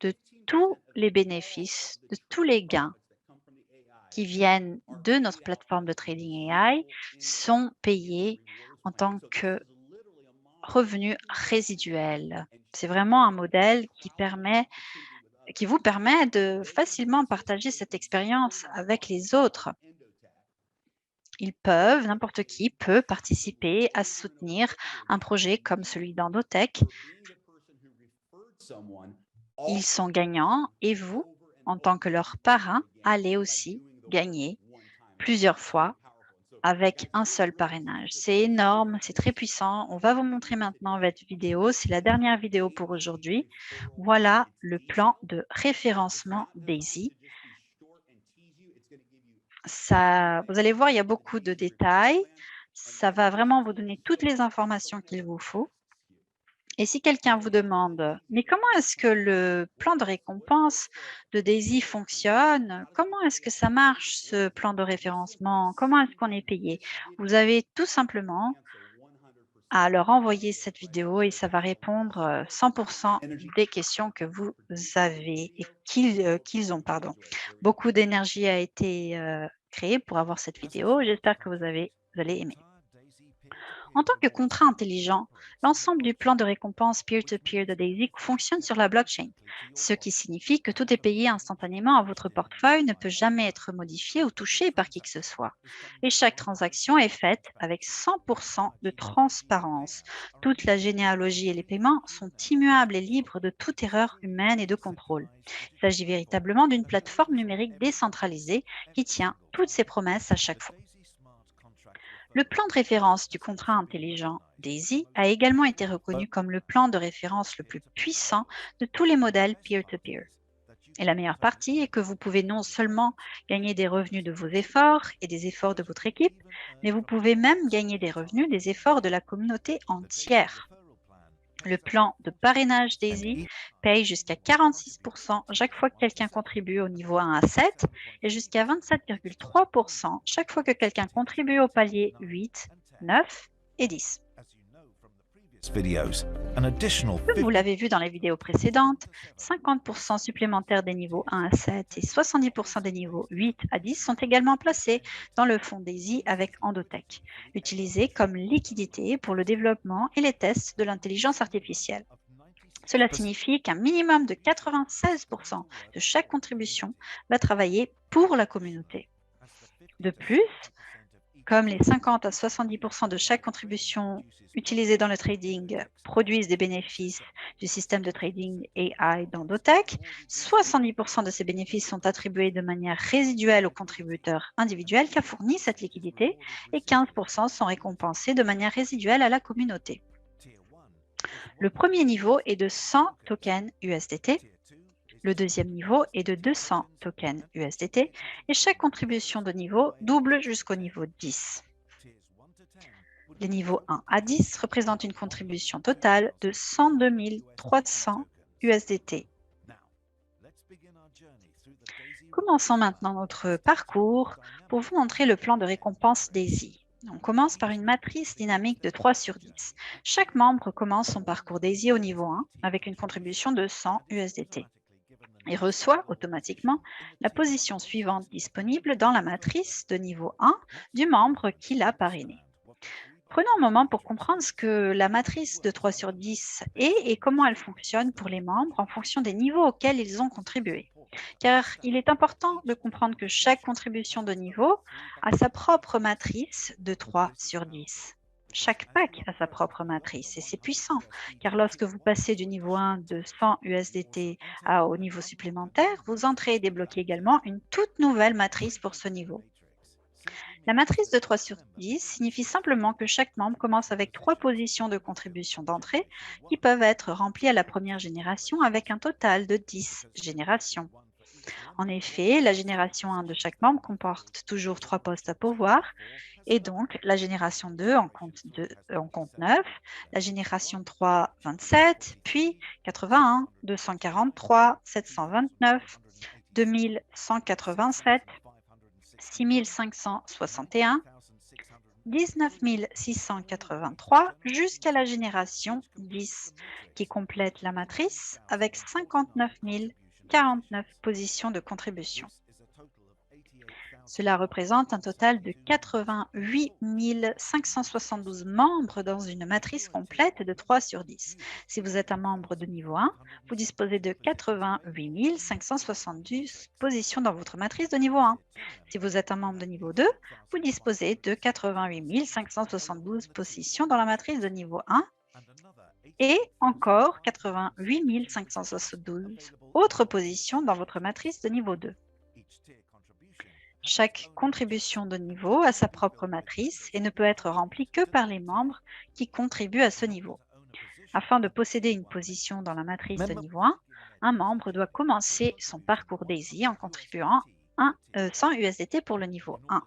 de tous les bénéfices, de tous les gains qui viennent de notre plateforme de trading AI sont payés en tant que revenus résiduels. C'est vraiment un modèle qui vous permet de facilement partager cette expérience avec les autres. N'importe qui peut participer à soutenir un projet comme celui d'Endotech. Ils sont gagnants et vous, en tant que leur parrain, allez aussi gagner plusieurs fois avec un seul parrainage. C'est énorme, c'est très puissant. On va vous montrer maintenant votre vidéo. C'est la dernière vidéo pour aujourd'hui. Voilà le plan de référencement DAISY. Vous allez voir, il y a beaucoup de détails. Ça va vraiment vous donner toutes les informations qu'il vous faut. Et si quelqu'un vous demande, mais comment est-ce que le plan de récompense de DAISY fonctionne? Comment est-ce que ça marche, ce plan de référencement? Comment est-ce qu'on est payé? Vous avez tout simplement à leur envoyer cette vidéo et ça va répondre 100% des questions que vous avez et qu'ils ont. Beaucoup d'énergie a été créée pour avoir cette vidéo. J'espère que vous allez aimer. En tant que contrat intelligent, l'ensemble du plan de récompense peer-to-peer de DAISY fonctionne sur la blockchain, ce qui signifie que tout est payé instantanément à votre portefeuille, ne peut jamais être modifié ou touché par qui que ce soit. Et chaque transaction est faite avec 100% de transparence. Toute la généalogie et les paiements sont immuables et libres de toute erreur humaine et de contrôle. Il s'agit véritablement d'une plateforme numérique décentralisée qui tient toutes ses promesses à chaque fois. Le plan de référence du contrat intelligent DAISY a également été reconnu comme le plan de référence le plus puissant de tous les modèles peer-to-peer. Et la meilleure partie est que vous pouvez non seulement gagner des revenus de vos efforts et des efforts de votre équipe, mais vous pouvez même gagner des revenus des efforts de la communauté entière. Le plan de parrainage DAISY paye jusqu'à 46% chaque fois que quelqu'un contribue au niveau 1 à 7 et jusqu'à 27,3% chaque fois que quelqu'un contribue au palier 8, 9 et 10. Comme vous l'avez vu dans les vidéos précédentes, 50% supplémentaires des niveaux 1 à 7 et 70% des niveaux 8 à 10 sont également placés dans le fonds DAISY avec Endotech, utilisé comme liquidité pour le développement et les tests de l'intelligence artificielle. Cela signifie qu'un minimum de 96% de chaque contribution va travailler pour la communauté. De plus, Comme les 50 à 70% de chaque contribution utilisée dans le trading produisent des bénéfices du système de trading AI dans Dotech, 70% de ces bénéfices sont attribués de manière résiduelle aux contributeurs individuels qui a fourni cette liquidité et 15% sont récompensés de manière résiduelle à la communauté. Le premier niveau est de 100 tokens USDT. Le deuxième niveau est de 200 tokens USDT et chaque contribution de niveau double jusqu'au niveau 10. Les niveaux 1 à 10 représentent une contribution totale de 102 300 USDT. Commençons maintenant notre parcours pour vous montrer le plan de récompense DAISY. On commence par une matrice dynamique de 3 sur 10. Chaque membre commence son parcours DAISY au niveau 1 avec une contribution de 100 USDT. Il reçoit automatiquement la position suivante disponible dans la matrice de niveau 1 du membre qui l'a parrainé. Prenons un moment pour comprendre ce que la matrice de 3 sur 10 est et comment elle fonctionne pour les membres en fonction des niveaux auxquels ils ont contribué. Car il est important de comprendre que chaque contribution de niveau a sa propre matrice de 3 sur 10. Chaque pack a sa propre matrice et c'est puissant, car lorsque vous passez du niveau 1 de 100 USDT au niveau supplémentaire, vous entrez et débloquez également une toute nouvelle matrice pour ce niveau. La matrice de 3 sur 10 signifie simplement que chaque membre commence avec 3 positions de contribution d'entrée qui peuvent être remplies à la première génération avec un total de 10 générations. En effet, la génération 1 de chaque membre comporte toujours 3 postes à pourvoir et donc la génération 2 en compte 9, la génération 3 27, puis 81, 243, 729, 2187, 6561, 19 683 jusqu'à la génération 10 qui complète la matrice avec 59 049 positions de contribution. Cela représente un total de 88 572 membres dans une matrice complète de 3 sur 10. Si vous êtes un membre de niveau 1, vous disposez de 88 572 positions dans votre matrice de niveau 1. Si vous êtes un membre de niveau 2, vous disposez de 88 572 positions dans la matrice de niveau 1 et encore 88 572 autres positions dans votre matrice de niveau 2. Chaque contribution de niveau a sa propre matrice et ne peut être remplie que par les membres qui contribuent à ce niveau. Afin de posséder une position dans la matrice de niveau 1, un membre doit commencer son parcours DAISY en contribuant 100 USDT pour le niveau 1.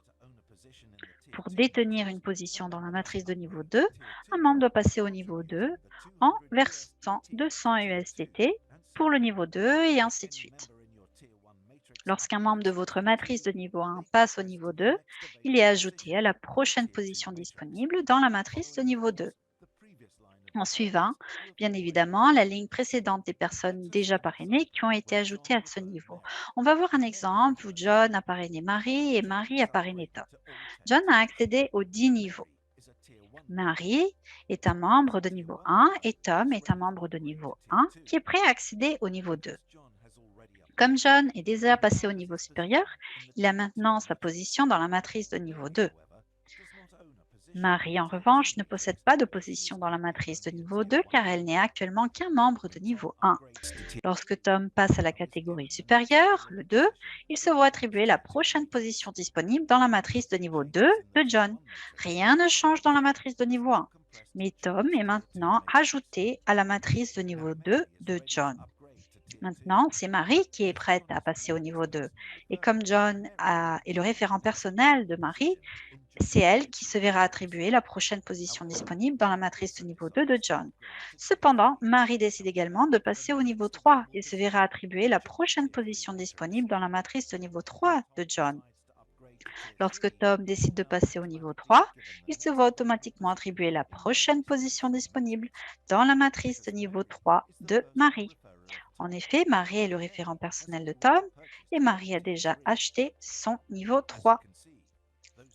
Pour détenir une position dans la matrice de niveau 2, un membre doit passer au niveau 2 en versant 200 USDT pour le niveau 2 et ainsi de suite. Lorsqu'un membre de votre matrice de niveau 1 passe au niveau 2, il est ajouté à la prochaine position disponible dans la matrice de niveau 2. En suivant, bien évidemment, la ligne précédente des personnes déjà parrainées qui ont été ajoutées à ce niveau. On va voir un exemple où John a parrainé Marie et Marie a parrainé Tom. John a accédé aux 10 niveaux. Marie est un membre de niveau 1 et Tom est un membre de niveau 1 qui est prêt à accéder au niveau 2. Comme John est déjà passé au niveau supérieur, il a maintenant sa position dans la matrice de niveau 2. Marie, en revanche, ne possède pas de position dans la matrice de niveau 2 car elle n'est actuellement qu'un membre de niveau 1. Lorsque Tom passe à la catégorie supérieure, le 2, il se voit attribuer la prochaine position disponible dans la matrice de niveau 2 de John. Rien ne change dans la matrice de niveau 1, mais Tom est maintenant ajouté à la matrice de niveau 2 de John. Maintenant, c'est Marie qui est prête à passer au niveau 2. Et comme John est le référent personnel de Marie, c'est elle qui se verra attribuer la prochaine position disponible dans la matrice de niveau 2 de John. Cependant, Marie décide également de passer au niveau 3 et se verra attribuer la prochaine position disponible dans la matrice de niveau 3 de John. Lorsque Tom décide de passer au niveau 3, il se voit automatiquement attribuer la prochaine position disponible dans la matrice de niveau 3 de Marie. En effet, Marie est le référent personnel de Tom et Marie a déjà acheté son niveau 3.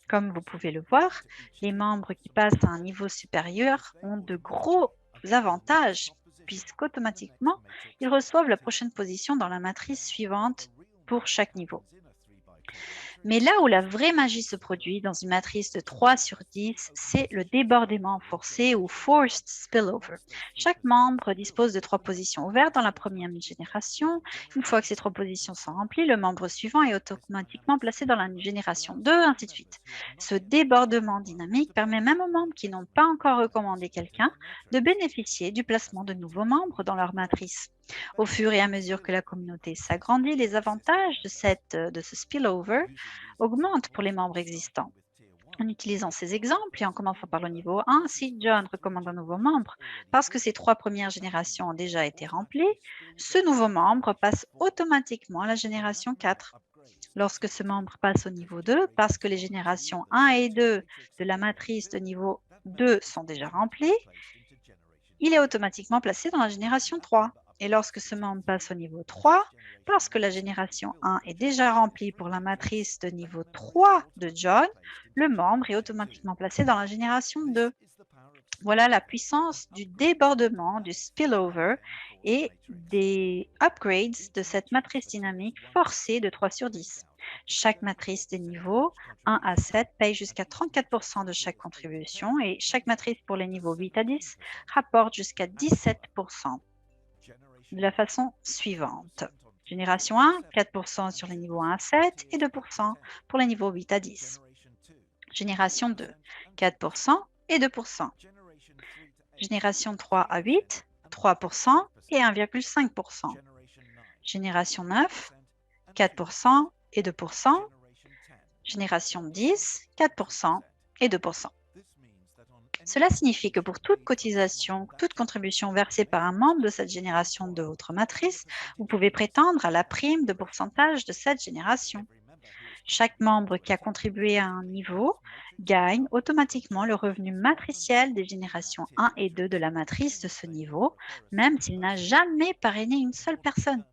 Comme vous pouvez le voir, les membres qui passent à un niveau supérieur ont de gros avantages puisqu'automatiquement, ils reçoivent la prochaine position dans la matrice suivante pour chaque niveau. Mais là où la vraie magie se produit dans une matrice de 3 sur 10, c'est le débordement forcé ou forced spillover. Chaque membre dispose de 3 positions ouvertes dans la première génération. Une fois que ces 3 positions sont remplies, le membre suivant est automatiquement placé dans la génération 2, ainsi de suite. Ce débordement dynamique permet même aux membres qui n'ont pas encore recommandé quelqu'un de bénéficier du placement de nouveaux membres dans leur matrice. Au fur et à mesure que la communauté s'agrandit, les avantages de ce spillover augmentent pour les membres existants. En utilisant ces exemples et en commençant par le niveau 1, si John recommande un nouveau membre parce que ses 3 premières générations ont déjà été remplies, ce nouveau membre passe automatiquement à la génération 4. Lorsque ce membre passe au niveau 2, parce que les générations 1 et 2 de la matrice de niveau 2 sont déjà remplies, il est automatiquement placé dans la génération 3. Et lorsque ce membre passe au niveau 3, parce que la génération 1 est déjà remplie pour la matrice de niveau 3 de John, le membre est automatiquement placé dans la génération 2. Voilà la puissance du débordement, du spillover et des upgrades de cette matrice dynamique forcée de 3 sur 10. Chaque matrice des niveaux 1 à 7 paye jusqu'à 34% de chaque contribution et chaque matrice pour les niveaux 8 à 10 rapporte jusqu'à 17%. De la façon suivante. Génération 1, 4% sur les niveaux 1 à 7 et 2% pour les niveaux 8 à 10. Génération 2, 4% et 2%. Génération 3 à 8, 3% et 1,5%. Génération 9, 4% et 2%. Génération 10, 4% et 2%. Cela signifie que pour toute cotisation, toute contribution versée par un membre de cette génération de votre matrice, vous pouvez prétendre à la prime de pourcentage de cette génération. Chaque membre qui a contribué à un niveau gagne automatiquement le revenu matriciel des générations 1 et 2 de la matrice de ce niveau, même s'il n'a jamais parrainé une seule personne.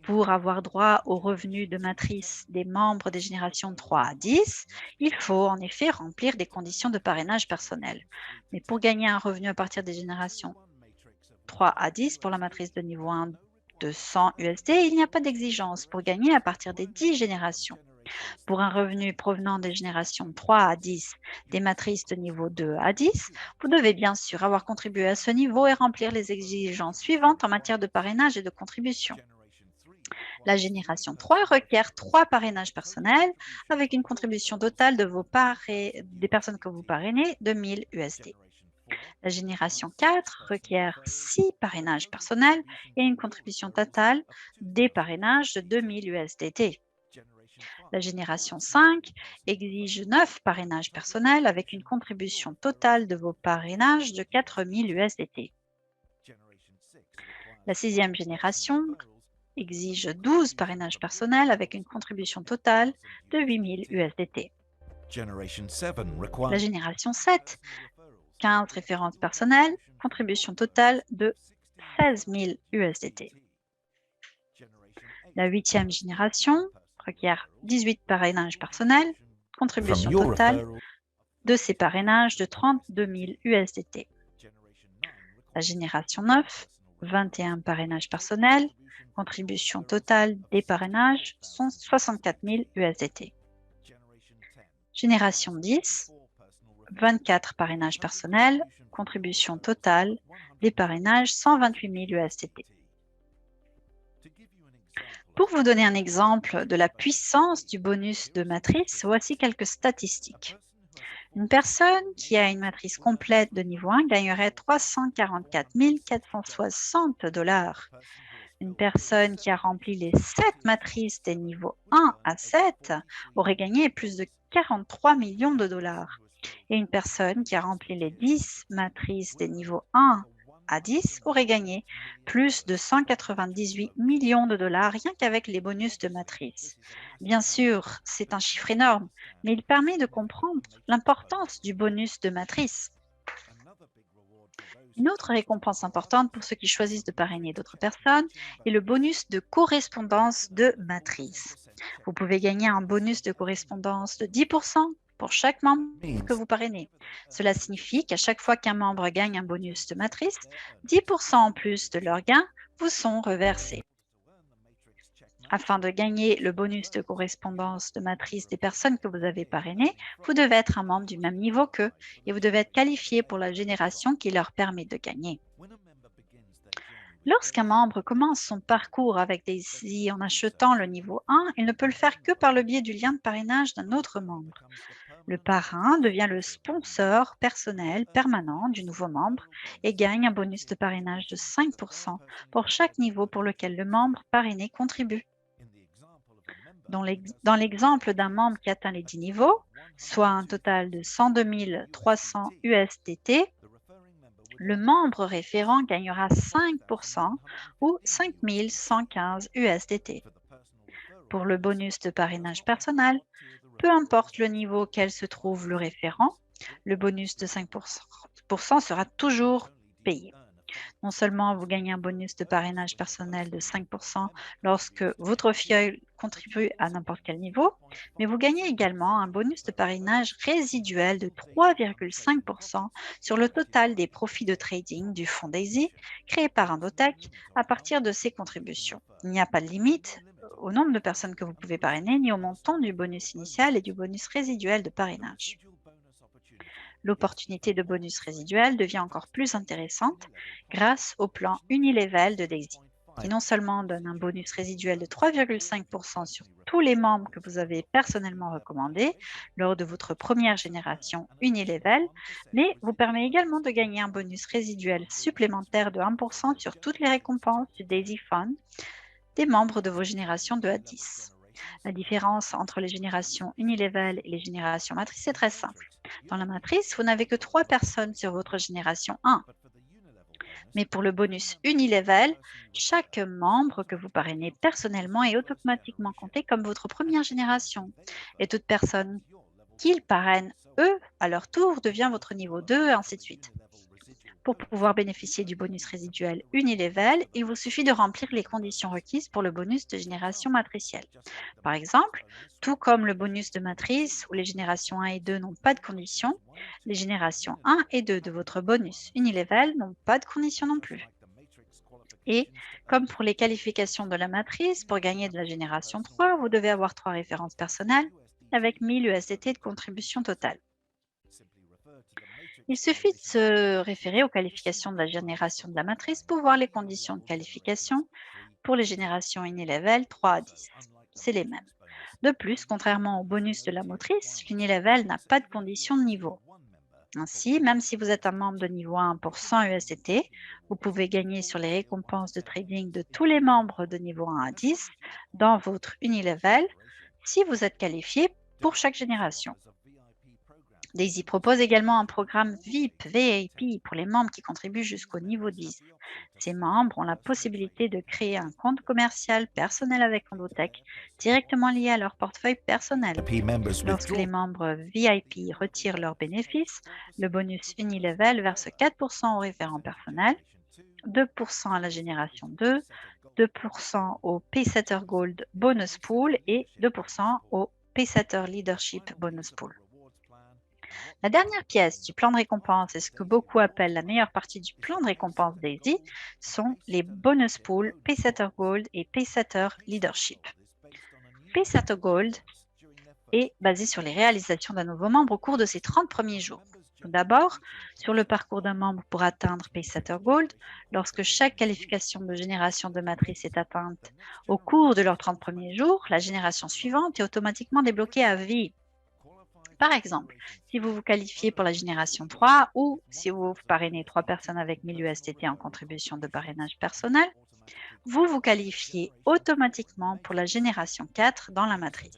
Pour avoir droit au revenu de matrice des membres des générations 3 à 10, il faut en effet remplir des conditions de parrainage personnel. Mais pour gagner un revenu à partir des générations 3 à 10 pour la matrice de niveau 1 de 100 USD, il n'y a pas d'exigence pour gagner à partir des 10 générations. Pour un revenu provenant des générations 3 à 10 des matrices de niveau 2 à 10, vous devez bien sûr avoir contribué à ce niveau et remplir les exigences suivantes en matière de parrainage et de contribution. La génération 3 requiert 3 parrainages personnels avec une contribution totale des personnes que vous parrainez de 1000 USD. La génération 4 requiert 6 parrainages personnels et une contribution totale des parrainages de 2000 USDT. La génération 5 exige 9 parrainages personnels avec une contribution totale de vos parrainages de 4000 USDT. La 6e génération exige 12 parrainages personnels avec une contribution totale de 8000 USDT. La génération 7, 15 références personnelles, contribution totale de 16 000 USDT. La 8e génération requiert 18 parrainages personnels, contribution totale de ces parrainages de 32 000 USDT. La génération 9, 21 parrainages personnels, contribution totale des parrainages sont 64 000 USDT. Génération 10, 24 parrainages personnels, contribution totale des parrainages 128 000 USDT. Pour vous donner un exemple de la puissance du bonus de matrice, voici quelques statistiques. Une personne qui a une matrice complète de niveau 1 gagnerait 344 460 $. Une personne qui a rempli les 7 matrices des niveaux 1 à 7 aurait gagné plus de 43 millions de dollars. Et une personne qui a rempli les 10 matrices des niveaux 1 à 10 aurait gagné plus de 198 millions de dollars rien qu'avec les bonus de matrice. Bien sûr, c'est un chiffre énorme, mais il permet de comprendre l'importance du bonus de matrice. Une autre récompense importante pour ceux qui choisissent de parrainer d'autres personnes est le bonus de correspondance de matrice. Vous pouvez gagner un bonus de correspondance de 10% pour chaque membre que vous parrainez. Cela signifie qu'à chaque fois qu'un membre gagne un bonus de matrice, 10% en plus de leurs gains vous sont reversés. Afin de gagner le bonus de correspondance de matrice des personnes que vous avez parrainées, vous devez être un membre du même niveau qu'eux et vous devez être qualifié pour la génération qui leur permet de gagner. Lorsqu'un membre commence son parcours avec Daisy en achetant le niveau 1, il ne peut le faire que par le biais du lien de parrainage d'un autre membre. Le parrain devient le sponsor personnel permanent du nouveau membre et gagne un bonus de parrainage de 5% pour chaque niveau pour lequel le membre parrainé contribue. Dans l'exemple d'un membre qui atteint les 10 niveaux, soit un total de 102 300 USDT, le membre référent gagnera 5% ou 5 115 USDT. Pour le bonus de parrainage personnel, peu importe le niveau auquel se trouve le référent, le bonus de 5% sera toujours payé. Non seulement vous gagnez un bonus de parrainage personnel de 5% lorsque votre filleul contribue à n'importe quel niveau, mais vous gagnez également un bonus de parrainage résiduel de 3,5% sur le total des profits de trading du fonds Daisy créé par Indotech à partir de ces contributions. Il n'y a pas de limite au nombre de personnes que vous pouvez parrainer ni au montant du bonus initial et du bonus résiduel de parrainage. L'opportunité de bonus résiduel devient encore plus intéressante grâce au plan Unilevel de Daisy, qui non seulement donne un bonus résiduel de 3,5% sur tous les membres que vous avez personnellement recommandés lors de votre première génération Unilevel, mais vous permet également de gagner un bonus résiduel supplémentaire de 1% sur toutes les récompenses du Daisy Fund des membres de vos générations 2 à 10. La différence entre les générations Unilevel et les générations matrices est très simple. Dans la matrice, vous n'avez que 3 personnes sur votre génération 1. Mais pour le bonus Unilevel, chaque membre que vous parrainez personnellement est automatiquement compté comme votre première génération. Et toute personne qu'ils parrainent, eux, à leur tour, devient votre niveau 2, et ainsi de suite. Pour pouvoir bénéficier du bonus résiduel Unilevel, il vous suffit de remplir les conditions requises pour le bonus de génération matricielle. Par exemple, tout comme le bonus de matrice où les générations 1 et 2 n'ont pas de conditions, les générations 1 et 2 de votre bonus Unilevel n'ont pas de conditions non plus. Et comme pour les qualifications de la matrice, pour gagner de la génération 3, vous devez avoir 3 références personnelles avec 1000 USDT de contribution totale. Il suffit de se référer aux qualifications de la génération de la matrice pour voir les conditions de qualification pour les générations Unilevel 3 à 10. C'est les mêmes. De plus, contrairement au bonus de la motrice, l'Unilevel n'a pas de condition de niveau. Ainsi, même si vous êtes un membre de niveau 1 pour 100 USDT, vous pouvez gagner sur les récompenses de trading de tous les membres de niveau 1 à 10 dans votre Unilevel si vous êtes qualifié pour chaque génération. Daisy propose également un programme VIP pour les membres qui contribuent jusqu'au niveau 10. Ces membres ont la possibilité de créer un compte commercial personnel avec Indotech directement lié à leur portefeuille personnel. Lorsque les membres VIP retirent leurs bénéfices, le bonus Unilevel verse 4% au référent personnel, 2% à la génération 2, 2% au Paysetter Gold Bonus Pool et 2% au Paysetter Leadership Bonus Pool. La dernière pièce du plan de récompense et ce que beaucoup appellent la meilleure partie du plan de récompense Daisy sont les bonus pools Paysetter Gold et Paysetter Leadership. Paysetter Gold est basé sur les réalisations d'un nouveau membre au cours de ses 30 premiers jours. Tout d'abord, sur le parcours d'un membre pour atteindre Paysetter Gold, lorsque chaque qualification de génération de matrice est atteinte au cours de leurs 30 premiers jours, la génération suivante est automatiquement débloquée à vie. Par exemple, si vous vous qualifiez pour la génération 3 ou si vous parrainez 3 personnes avec 1000 USDT en contribution de parrainage personnel, vous vous qualifiez automatiquement pour la génération 4 dans la matrice.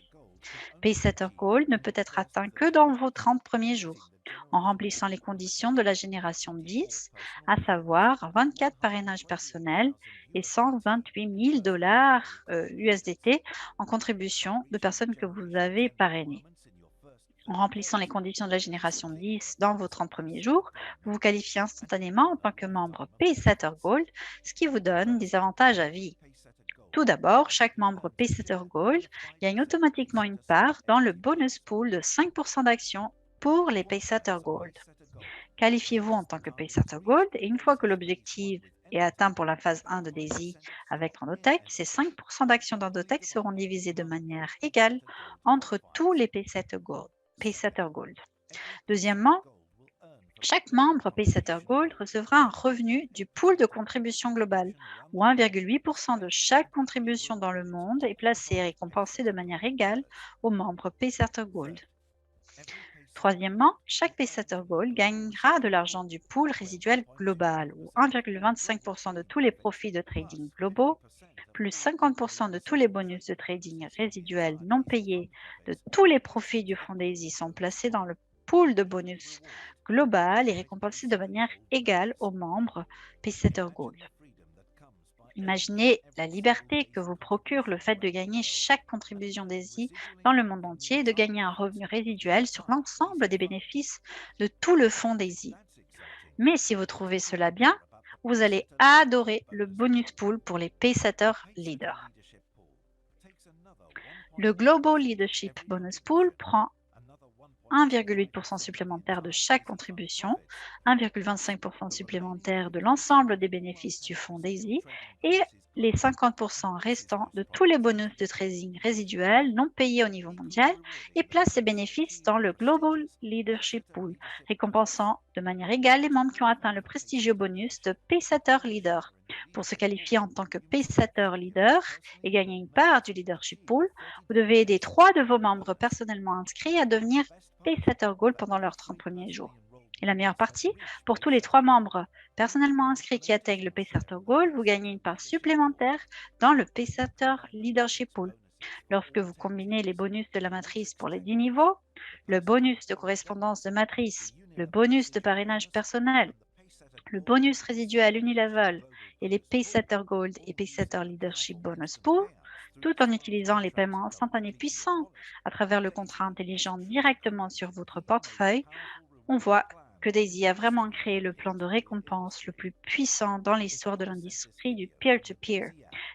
Paysetter Gold ne peut être atteint que dans vos 30 premiers jours, en remplissant les conditions de la génération 10, à savoir 24 parrainages personnels et 128 000 USDT en contribution de personnes que vous avez parrainées. En remplissant les conditions de la génération 10 dans vos 30 premiers jours, vous vous qualifiez instantanément en tant que membre Paysetter Gold, ce qui vous donne des avantages à vie. Tout d'abord, chaque membre Paysetter Gold gagne automatiquement une part dans le bonus pool de 5% d'actions pour les Paysetter Gold. Qualifiez-vous en tant que Paysetter Gold et une fois que l'objectif est atteint pour la phase 1 de DAISY avec Endotech, ces 5% d'actions d'Endotech seront divisées de manière égale entre tous les Paysetter Gold. Deuxièmement, chaque membre Paysetter Gold recevra un revenu du pool de contribution globale, où 1,8% de chaque contribution dans le monde est placé et récompensé de manière égale aux membres Paysetter Gold. Troisièmement, chaque Paysetter Gold gagnera de l'argent du pool résiduel global, où 1,25% de tous les profits de trading globaux, plus 50% de tous les bonus de trading résiduels non payés de tous les profits du fonds DAISY sont placés dans le pool de bonus global et récompensés de manière égale aux membres Paysetter Gold. Imaginez la liberté que vous procure le fait de gagner chaque contribution DAISY dans le monde entier et de gagner un revenu résiduel sur l'ensemble des bénéfices de tout le fonds DAISY. Mais si vous trouvez cela bien, vous allez adorer le bonus pool pour les Paysetter Leaders. Le Global Leadership Bonus Pool prend 1,8% supplémentaire de chaque contribution, 1,25% supplémentaire de l'ensemble des bénéfices du fonds DAISY et les 50% restants de tous les bonus de trading résiduels non payés au niveau mondial et place ces bénéfices dans le Global Leadership Pool, récompensant de manière égale les membres qui ont atteint le prestigieux bonus de Paysetter Leader. Pour se qualifier en tant que Paysetter Leader et gagner une part du Leadership Pool, vous devez aider 3 de vos membres personnellement inscrits à devenir Paysetter Gold pendant leurs 30 premiers jours. Et la meilleure partie, pour tous les 3 membres personnellement inscrits qui atteignent le Paysetter Gold, vous gagnez une part supplémentaire dans le Paysetter Leadership Pool. Lorsque vous combinez les bonus de la matrice pour les 10 niveaux, le bonus de correspondance de matrice, le bonus de parrainage personnel, le bonus résiduel unilevel et les Paysetter Gold et Paysetter Leadership Bonus Pool, tout en utilisant les paiements instantanés puissants à travers le contrat intelligent directement sur votre portefeuille, on voit que DAISY a vraiment créé le plan de récompense le plus puissant dans l'histoire de l'industrie du peer-to-peer.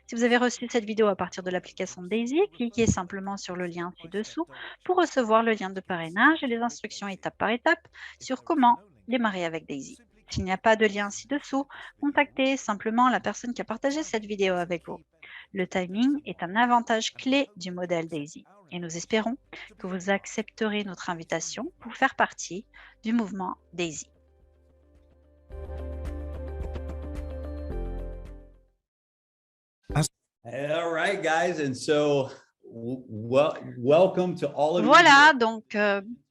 Si vous avez reçu cette vidéo à partir de l'application DAISY, cliquez simplement sur le lien ci-dessous pour recevoir le lien de parrainage et les instructions étape par étape sur comment démarrer avec DAISY. S'il n'y a pas de lien ci-dessous, contactez simplement la personne qui a partagé cette vidéo avec vous. Le timing est un avantage clé du modèle DAISY et nous espérons que vous accepterez notre invitation pour faire partie du mouvement DAISY. All right, guys, and so welcome to all of you. Voilà, donc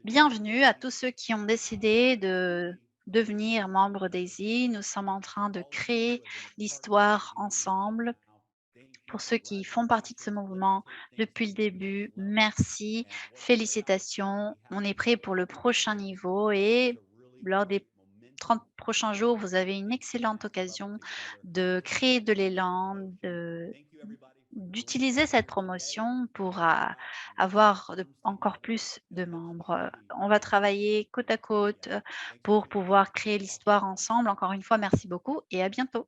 bienvenue à tous ceux qui ont décidé de devenir membres DAISY. Nous sommes en train de créer l'histoire ensemble. Pour ceux qui font partie de ce mouvement depuis le début, merci, félicitations. On est prêt pour le prochain niveau et lors des 30 prochains jours, vous avez une excellente occasion de créer de l'élan, d'utiliser cette promotion pour avoir encore plus de membres. On va travailler côte à côte pour pouvoir créer l'histoire ensemble. Encore une fois, merci beaucoup et à bientôt.